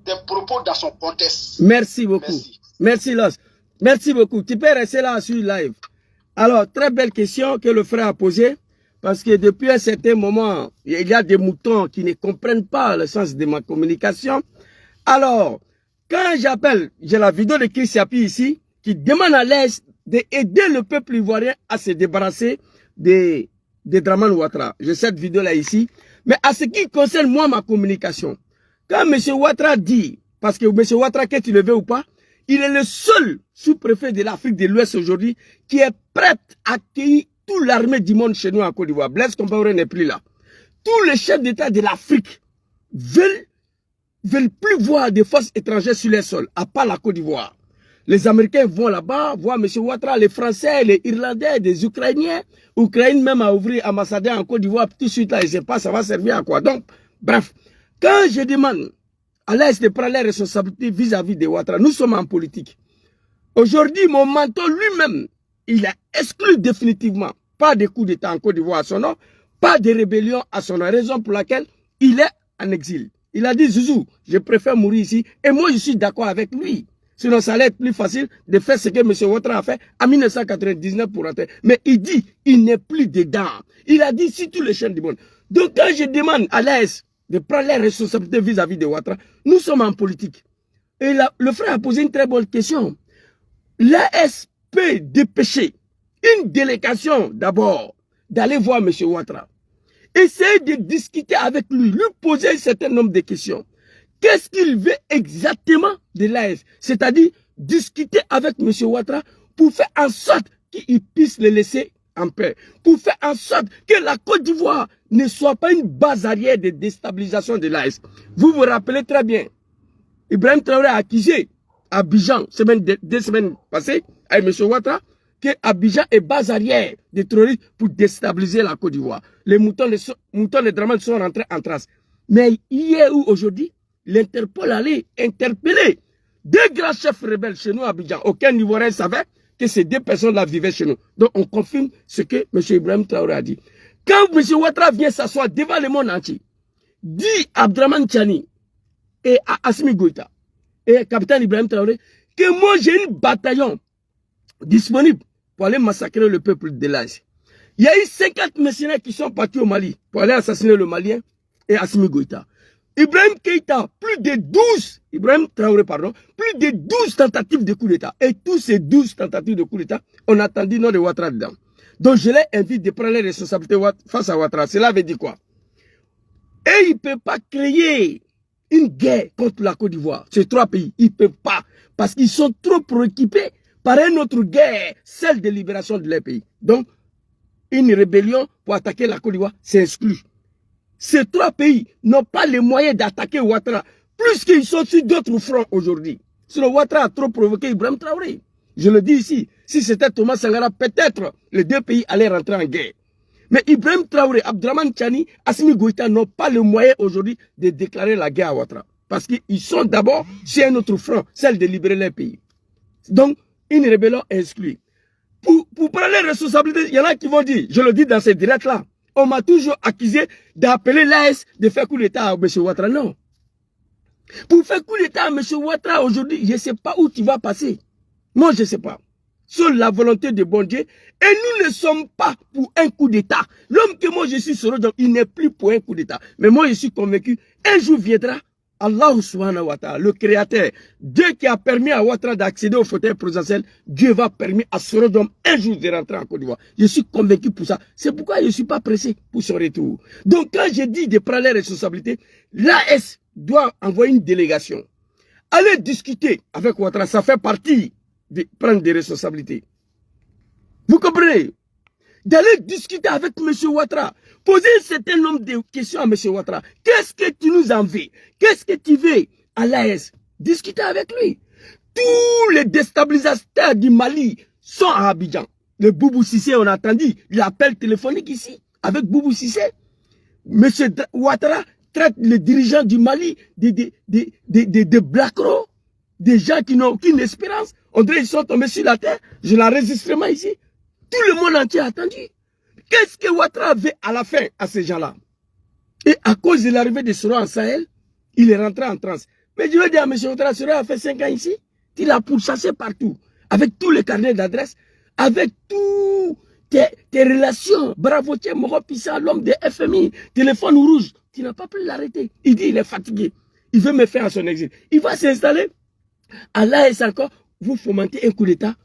des propos dans son contexte. Merci beaucoup. Merci Los. Merci beaucoup. Tu peux rester là sur live. Alors, très belle question que le frère a posée. Parce que depuis un certain moment, il y a des moutons qui ne comprennent pas le sens de ma communication. Alors, quand j'appelle, j'ai la vidéo de Chris Yapi ici, qui demande à l'Est d'aider le peuple ivoirien à se débarrasser de Draman Ouattara. J'ai cette vidéo-là ici. Mais à ce qui concerne moi, ma communication, quand M. Ouattara dit, parce que M. Ouattara, que tu le veux ou pas, il est le seul sous-préfet de l'Afrique de l'Ouest aujourd'hui qui est prêt à accueillir toute l'armée du monde chez nous en Côte d'Ivoire. Blaise Compaoré n'est plus là. Tous les chefs d'État de l'Afrique veulent plus voir des forces étrangères sur les sols, à part la Côte d'Ivoire. Les Américains vont là-bas, voir M. Ouattara, les Français, les Irlandais, les Ukrainiens. Ukraine même a ouvert ambassadeur en Côte d'Ivoire, tout de suite là, je ne sais pas, ça va servir à quoi. Donc, bref, quand je demande à l'Est de prendre les responsabilités vis-à-vis de Ouattara, nous sommes en politique. Aujourd'hui, mon mentor lui-même, il a exclu définitivement pas de coup d'État en Côte d'Ivoire à son nom, pas de rébellion à son nom, raison pour laquelle il est en exil. Il a dit, Zouzou, je préfère mourir ici, et moi je suis d'accord avec lui. Sinon, ça allait être plus facile de faire ce que M. Ouattara a fait en 1999 pour rentrer. Mais il dit, il n'est plus dedans. Il a dit, si tous les chaînes du monde. Donc, quand je demande à l'AS de prendre les responsabilités vis-à-vis de Ouattara, nous sommes en politique. Et là, le frère a posé une très bonne question. L'AS peut dépêcher une délégation d'abord d'aller voir M. Ouattara. Essayer de discuter avec lui, lui poser un certain nombre de questions. Qu'est-ce qu'il veut exactement de l'AS? C'est-à-dire discuter avec M. Ouattara pour faire en sorte qu'il puisse le laisser en paix. Pour faire en sorte que la Côte d'Ivoire ne soit pas une base arrière de déstabilisation de l'AS. Vous vous rappelez très bien, Ibrahim Traoré a accusé Abidjan, deux semaines passées, avec M. Ouattara, que Abidjan est base arrière des terroristes pour déstabiliser la Côte d'Ivoire. Les moutons de Draman sont rentrés en trace. Mais hier ou aujourd'hui, l'Interpol allait interpeller deux grands chefs rebelles chez nous à Abidjan. Aucun Ivoirien savait que ces deux personnes-là vivaient chez nous. Donc on confirme ce que M. Ibrahim Traoré a dit. Quand M. Ouattara vient s'asseoir devant le monde entier, dit à Abdraman Tiani et à Assimi Goïta et à capitaine Ibrahim Traoré que moi j'ai un bataillon disponible pour aller massacrer le peuple de l'Asie. Il y a eu 50 mercenaires qui sont partis au Mali pour aller assassiner le Malien et Assimi Goïta. Ibrahim Keïta, plus de 12, Ibrahim Traoré, pardon, plus de 12 tentatives de coup d'État. Et tous ces 12 tentatives de coup d'État, on a attendu nom de Ouattara dedans. Donc je les invite de prendre les responsabilités face à Ouattara. Cela veut dire quoi? Et il ne peut pas créer une guerre contre la Côte d'Ivoire. Ces trois pays, ils ne peuvent pas. Parce qu'ils sont trop préoccupés par une autre guerre, celle de libération de leur pays. Donc, une rébellion pour attaquer la Côte d'Ivoire, c'est exclu. Ces trois pays n'ont pas les moyens d'attaquer Ouattara, plus qu'ils sont sur d'autres fronts aujourd'hui. Sinon, Ouattara a trop provoqué Ibrahim Traoré. Je le dis ici, si c'était Thomas Sankara, peut-être les deux pays allaient rentrer en guerre. Mais Ibrahim Traoré, Abdraman Tiani, Assimi Goïta n'ont pas le moyen aujourd'hui de déclarer la guerre à Ouattara. Parce qu'ils sont d'abord sur un autre front, celle de libérer les pays. Donc, une rébellion est exclue. Pour prendre les responsabilités, il y en a qui vont dire, je le dis dans ces directs-là, on m'a toujours accusé d'appeler l'AS de faire coup d'État à M. Ouattara. Non. Pour faire coup d'État à M. Ouattara aujourd'hui, je ne sais pas où tu vas passer. Moi, je ne sais pas. Seule la volonté de bon Dieu. Et nous ne sommes pas pour un coup d'État. L'homme que moi je suis sur il n'est plus pour un coup d'État. Mais moi, je suis convaincu, un jour viendra Allah subhanahu wa ta'ala, le créateur, Dieu qui a permis à Ouattara d'accéder au fauteuil présidentiel, Dieu va permettre à Sorodom un jour de rentrer en Côte d'Ivoire. Je suis convaincu pour ça. C'est pourquoi je ne suis pas pressé pour son retour. Donc quand je dis de prendre les responsabilités, l'AS doit envoyer une délégation. Aller discuter avec Ouattara, ça fait partie de prendre des responsabilités. Vous comprenez? D'aller discuter avec M. Ouattara, poser un certain nombre de questions à M. Ouattara. Qu'est-ce que tu nous en veux? Qu'est-ce que tu veux à l'AS? Discuter avec lui. Tous les déstabilisateurs du Mali sont à Abidjan. Le Boubou Sissé, on a entendu l'appel téléphonique ici, avec Boubou Sissé. M. Ouattara traite les dirigeants du Mali de Blackro, des gens qui n'ont aucune espérance. On dirait qu'ils sont tombés sur la terre. J'ai l'enregistrement ici. Tout le monde entier a attendu. Qu'est-ce que Ouattara avait à la fin à ces gens-là? Et à cause de l'arrivée de Soro en Sahel, il est rentré en transe. Mais je veux dire à M. Ouattara, Soro a fait 5 ans ici. Il a pourchassé partout. Avec tous les carnets d'adresse, avec tous tes relations. Bravo, tiens, Moro Pissa, l'homme de FMI, téléphone rouge. Tu n'as pas pu l'arrêter. Il dit il est fatigué. Il veut me faire à son exil. Il va s'installer. Allah est encore, vous fomentez un coup d'État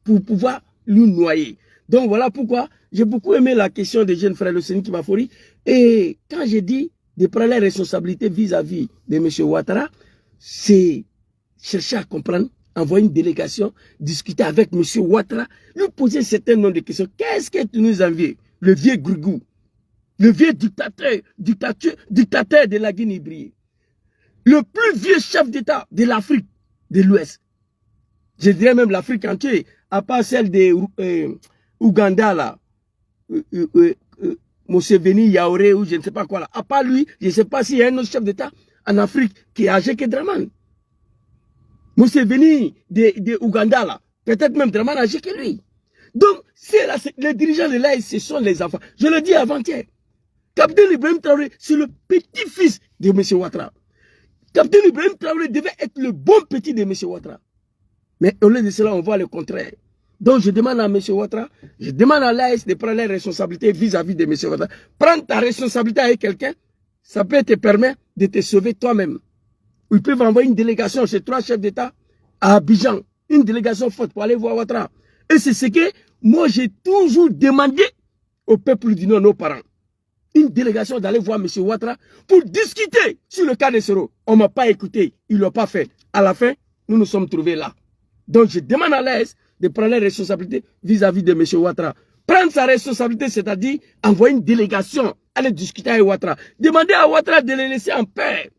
pour pouvoir nous noyer. Donc voilà pourquoi j'ai beaucoup aimé la question des jeunes frères Luceni Kibafori. Et quand j'ai dit de prendre les responsabilités vis-à-vis de M. Ouattara, c'est chercher à comprendre, envoyer une délégation, discuter avec M. Ouattara, lui poser un certain nombre de questions. Qu'est-ce que tu nous envies? Le vieux Grigou, le vieux dictateur de la Guinée-Brie, le plus vieux chef d'État de l'Afrique de l'Ouest. Je dirais même l'Afrique entière, à part celle de Ouganda, là, Museveni, Yaoré, ou je ne sais pas quoi là. À part lui, je ne sais pas s'il y a un autre chef d'État en Afrique qui est âgé que Draman. Museveni de Ouganda, là, peut-être même Draman âgé que lui. Donc, les dirigeants de l'AS, ce sont les enfants. Je le dis avant-hier. Capitaine Ibrahim Traoré, c'est le petit-fils de M. Ouattara. Capitaine Ibrahim Traoré devait être le bon petit de M. Ouattara. Mais au lieu de cela, on voit le contraire. Donc je demande à M. Ouattara, je demande à l'AS de prendre les responsabilités vis-à-vis de M. Ouattara. Prendre ta responsabilité avec quelqu'un, ça peut te permettre de te sauver toi-même. Ils peuvent envoyer une délégation chez 3 chefs d'État à Abidjan. Une délégation forte pour aller voir Ouattara. Et c'est ce que moi j'ai toujours demandé au peuple du Nord, nos parents. Une délégation d'aller voir M. Ouattara pour discuter sur le cas de Soro. On ne m'a pas écouté, ils ne l'ont pas fait. À la fin, nous nous sommes trouvés là. Donc je demande à l'AS de prendre les responsabilités vis-à-vis de M. Ouattara. Prendre sa responsabilité, c'est-à-dire envoyer une délégation, aller discuter avec Ouattara. Demander à Ouattara de les laisser en paix.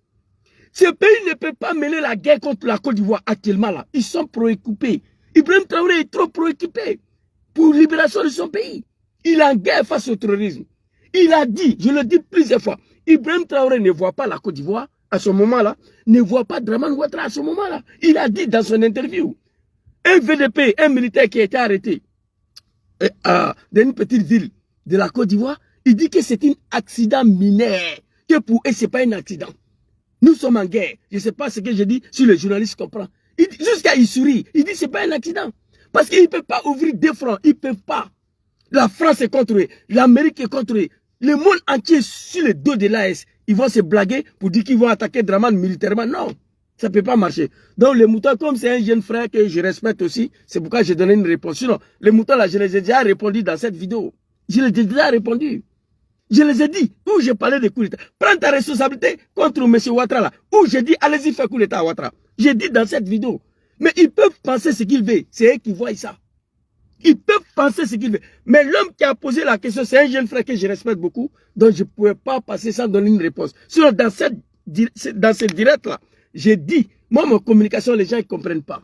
Ce pays ne peut pas mener la guerre contre la Côte d'Ivoire actuellement là. Ils sont préoccupés. Ibrahim Traoré est trop préoccupé pour la libération de son pays. Il est en guerre face au terrorisme. Il a dit, je le dis plusieurs fois, Ibrahim Traoré ne voit pas la Côte d'Ivoire à ce moment-là, ne voit pas Draman Ouattara à ce moment-là. Il a dit dans son interview. Un VDP, un militaire qui a été arrêté dans une petite ville de la Côte d'Ivoire, il dit que c'est un accident mineur, que pour eux, ce n'est pas un accident. Nous sommes en guerre. Je ne sais pas ce que je dis si le journaliste comprend. Jusqu'à il sourit, il dit que ce n'est pas un accident. Parce qu'il ne peut pas ouvrir 2 fronts, ils ne peuvent pas. La France est contre eux, l'Amérique est contre eux. Le monde entier sur le dos de l'AS, ils vont se blaguer pour dire qu'ils vont attaquer Draman militairement. Non. Ça ne peut pas marcher. Donc les moutons, comme c'est un jeune frère que je respecte aussi, c'est pourquoi j'ai donné une réponse. Sinon, les moutons là, je les ai déjà répondu dans cette vidéo. Je les ai déjà répondu. Je les ai dit, où j'ai parlé de coup d'État. Prends ta responsabilité contre M. Ouattara là. Où j'ai dit, allez-y faire coup d'État à Ouattara. J'ai dit dans cette vidéo. Mais ils peuvent penser ce qu'ils veulent. C'est eux qui voient ça. Ils peuvent penser ce qu'ils veulent. Mais l'homme qui a posé la question, c'est un jeune frère que je respecte beaucoup. Donc je ne pouvais pas passer sans donner une réponse. Sinon, dans ce direct-là, j'ai dit, moi, ma communication, les gens ne comprennent pas.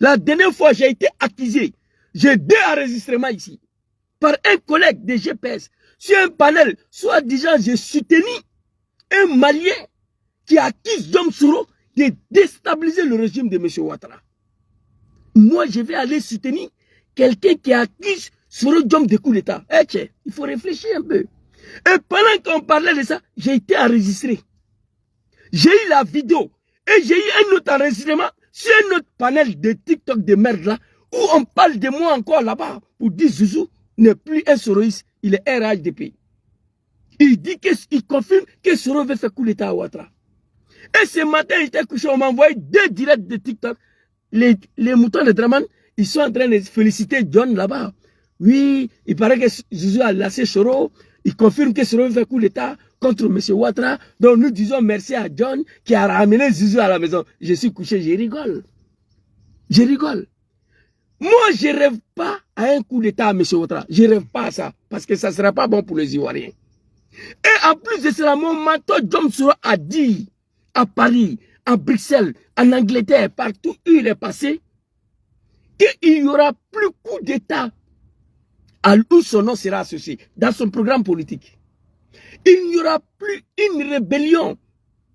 La dernière fois, j'ai été accusé. J'ai 2 enregistrements ici. Par un collègue de GPS. Sur un panel, soit disant, j'ai soutenu un Malien qui accuse Dom Soro de déstabiliser le régime de M. Ouattara. Moi, je vais aller soutenir quelqu'un qui accuse Soro Dom de coup d'État. Il faut réfléchir un peu. Et pendant qu'on parlait de ça, j'ai été enregistré. J'ai eu la vidéo. Et j'ai eu un autre enregistrement sur un autre panel de TikTok de merde là, où on parle de moi encore là-bas, pour dire Zouzou n'est plus un soroïste, il est RHDP. Il dit qu'il confirme que Soro veut faire coup d'État à Ouattara. Et ce matin, j'étais couché, on m'a envoyé 2 directs de TikTok. Les moutons de Draman, ils sont en train de féliciter John là-bas. Oui, il paraît que Zouzou a lassé Soro. Il confirme que Soro fait coup d'État contre M. Ouattara. Donc nous disons merci à John qui a ramené Zouzou à la maison. Je suis couché, je rigole. Je rigole. Moi, je ne rêve pas à un coup d'État à M. Ouattara. Je ne rêve pas à ça. Parce que ça ne sera pas bon pour les Ivoiriens. Et en plus de cela, mon mentor John Soro a dit à Paris, à Bruxelles, en Angleterre, partout où il est passé, qu'il n'y aura plus coup d'État où son nom sera associé dans son programme politique. Il n'y aura plus une rébellion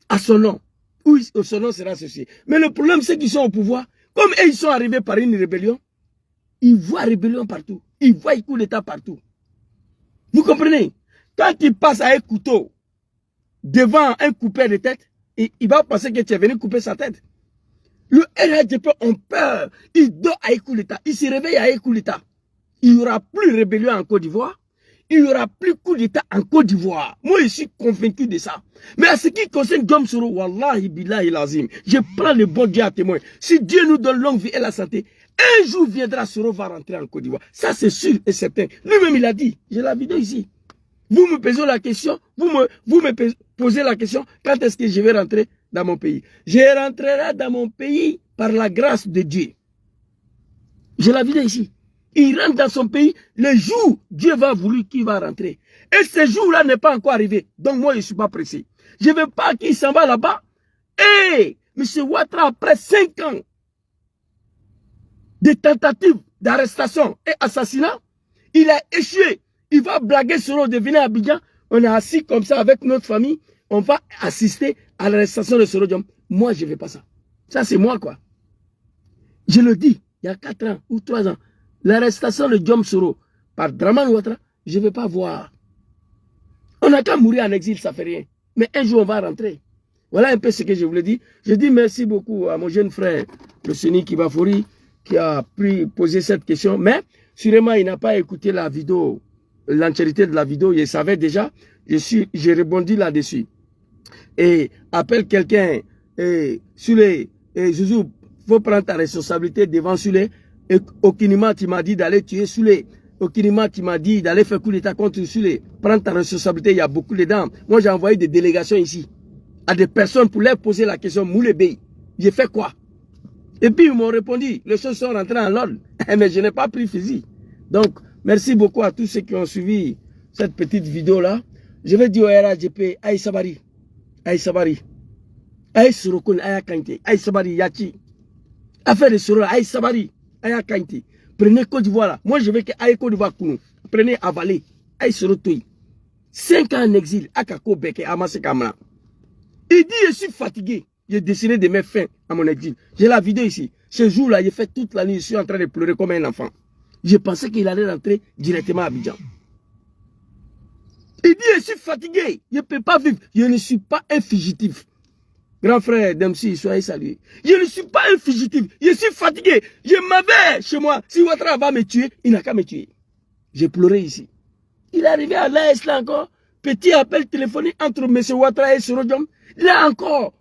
à son nom où son nom sera associé. Mais le problème, c'est qu'ils sont au pouvoir. Comme ils sont arrivés par une rébellion, ils voient rébellion partout. Ils voient coup d'État partout. Vous comprenez? Quand il passe à un couteau devant un coupeur de tête, il va penser que tu es venu couper sa tête. Le RHDP ont peur. Il dort à un coup d'État. Il se réveille à un coup d'État. Il n'y aura plus de rébellion en Côte d'Ivoire. Il n'y aura plus de coup d'État en Côte d'Ivoire. Moi, je suis convaincu de ça. Mais à ce qui concerne John Soro, Wallahi billahi lazim, je prends le bon Dieu à témoin. Si Dieu nous donne longue vie et la santé, un jour viendra, Soro va rentrer en Côte d'Ivoire. Ça, c'est sûr et certain. Lui-même, il a dit. J'ai la vidéo ici. Vous me posez la question, vous me posez la question, quand est-ce que je vais rentrer dans mon pays? Je rentrerai dans mon pays par la grâce de Dieu. J'ai la vidéo ici. Il rentre dans son pays le jour Dieu va vouloir qu'il va rentrer. Et ce jour-là n'est pas encore arrivé. Donc moi, je ne suis pas pressé. Je ne veux pas qu'il s'en va là-bas. Et M. Ouattara, après 5 ans de tentatives d'arrestation et assassinat, il a échoué. Il va blaguer Soro de venir à Abidjan. On est assis comme ça avec notre famille. On va assister à l'arrestation de Soro Diom. Moi, je ne veux pas ça. Ça, c'est moi, quoi. Je le dis, il y a 4 ans ou 3 ans. L'arrestation de Diom Soro par Draman Ouattara, je ne veux pas voir. On n'a qu'à mourir en exil, ça ne fait rien. Mais un jour, on va rentrer. Voilà un peu ce que je voulais dire. Je dis merci beaucoup à mon jeune frère, le Seni Kibafori, qui a posé cette question. Mais, sûrement, il n'a pas écouté la vidéo, l'entièreté de la vidéo. Il savait déjà. J'ai rebondi là-dessus. Et appelle quelqu'un sur les... Zouzou, il faut prendre ta responsabilité devant Soulé. Et Okinima, tu m'as dit d'aller tuer Soulé. Okinima, tu m'as dit d'aller faire coup d'État contre Soulé. Prends ta responsabilité, il y a beaucoup dedans. Moi, j'ai envoyé des délégations ici à des personnes pour leur poser la question, Moulébé, j'ai fait quoi? Et puis, ils m'ont répondu, les choses sont rentrées en l'ordre. Mais je n'ai pas pris fusil. Donc, merci beaucoup à tous ceux qui ont suivi cette petite vidéo-là. Je vais dire au RHDP, Aïe Sabari, Aïe Sabari, Aïe Sorokon, Aïe Kante, Aïe Sabari, Yachi. Affaire de Soro, Aïe Sabari, Aïe Kante. Prenez Côte d'Ivoire là. Moi, je veux que Aïe Côte d'Ivoire Kounou. Prenez Avalé, Aïe Sorotoi. 5 ans en exil, Akako Beke, Amase Kamla. Il dit, je suis fatigué. J'ai décidé de mettre fin à mon exil. J'ai la vidéo ici. Ce jour-là, j'ai fait toute la nuit, je suis en train de pleurer comme un enfant. Je pensais qu'il allait rentrer directement à Abidjan. Il dit, je suis fatigué. Je ne peux pas vivre. Je ne suis pas un fugitif. Grand frère Dempsey, soyez salués. Je ne suis pas un fugitif. Je suis fatigué. Je m'avais chez moi. Si Ouattara va me tuer, il n'a qu'à me tuer. J'ai pleuré ici. Il est arrivé à l'AS là encore. Petit appel téléphonique entre M. Ouattara et Soro Diom. Là encore,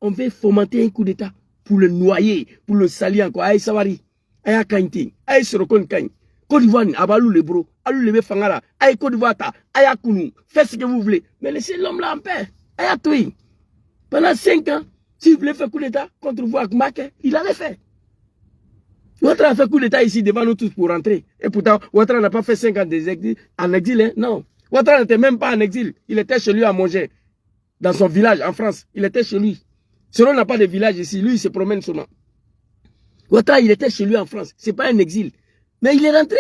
on veut fomenter un coup d'État pour le noyer, pour le salir encore. Aïe Sawari, Aïe Kainti, Aïe Sorokon Kain. Côte d'Ivoire, Abalou le bro, Alou le Fangara, Aïe Côte d'Ivoire, Aïe Kounou. Faites ce que vous voulez. Mais laissez l'homme là en paix. Aïe Toui. Pendant 5 ans, s'il voulait faire coup d'État contre vous avec Maké, il avait fait. Ouattara a fait coup d'État ici devant nous tous pour rentrer. Et pourtant, Ouattara n'a pas fait 5 ans en exil. Hein? Non. Ouattara n'était même pas en exil. Il était chez lui à manger. Dans son village, en France. Il était chez lui. Soro n'a pas de village ici. Lui, il se promène seulement. Ouattara, il était chez lui en France. Ce n'est pas un exil. Mais il est rentré.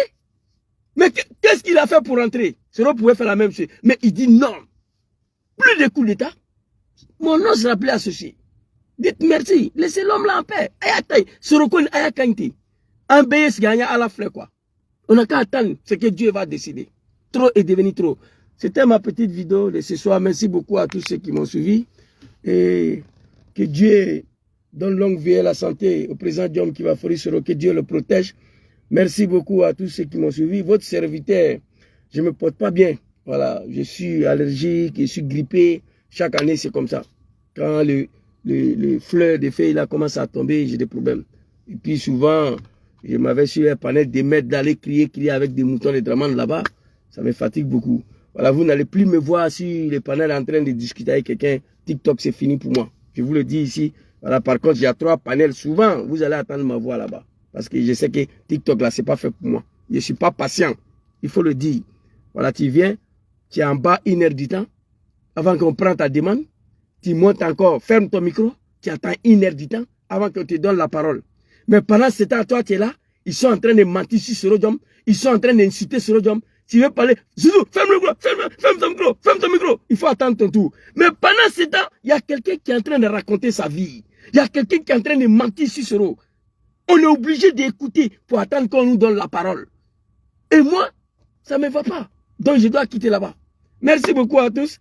Mais qu'est-ce qu'il a fait pour rentrer? Soro pouvait faire la même chose. Mais il dit non. Plus de coups d'État. Mon nom sera plus associé. Dites merci. Laissez l'homme là en paix. Ayatay. Sorokon Ayakanti. Un BS gagnant à la fleur, quoi. On n'a qu'à attendre ce que Dieu va décider. Trop est devenu trop. C'était ma petite vidéo de ce soir. Merci beaucoup à tous ceux qui m'ont suivi. Et que Dieu donne longue vie et la santé au président Diom Kibafori Soro. Que Dieu le protège. Merci beaucoup à tous ceux qui m'ont suivi. Votre serviteur, je ne me porte pas bien. Voilà, je suis allergique, je suis grippé. Chaque année, c'est comme ça. Quand les fleurs des feuilles là commencent à tomber, j'ai des problèmes. Et puis souvent, je m'avais sur un panel des mètres d'aller crier avec des moutons de Dramane là-bas. Ça me fatigue beaucoup. Voilà, vous n'allez plus me voir sur les panels en train de discuter avec quelqu'un. TikTok, c'est fini pour moi. Je vous le dis ici. Voilà, par contre, il y a 3 panels. Souvent, vous allez attendre ma voix là-bas. Parce que je sais que TikTok là, c'est pas fait pour moi. Je suis pas patient. Il faut le dire. Voilà, tu viens, tu es en bas 1 heure du temps. Avant qu'on prenne ta demande, tu montes encore, ferme ton micro, tu attends 1 heure du temps avant qu'on te donne la parole. Mais pendant ce temps, toi, tu es là, ils sont en train de mentir sur ce rodium, ils sont en train d'insulter ce rodium. Tu veux parler, Zouzou, ferme le micro, ferme ton micro, il faut attendre ton tour. Mais pendant ce temps, il y a quelqu'un qui est en train de raconter sa vie. Il y a quelqu'un qui est en train de mentir sur ce rodium. On est obligé d'écouter pour attendre qu'on nous donne la parole. Et moi, ça ne me va pas. Donc je dois quitter là-bas. Merci beaucoup à tous.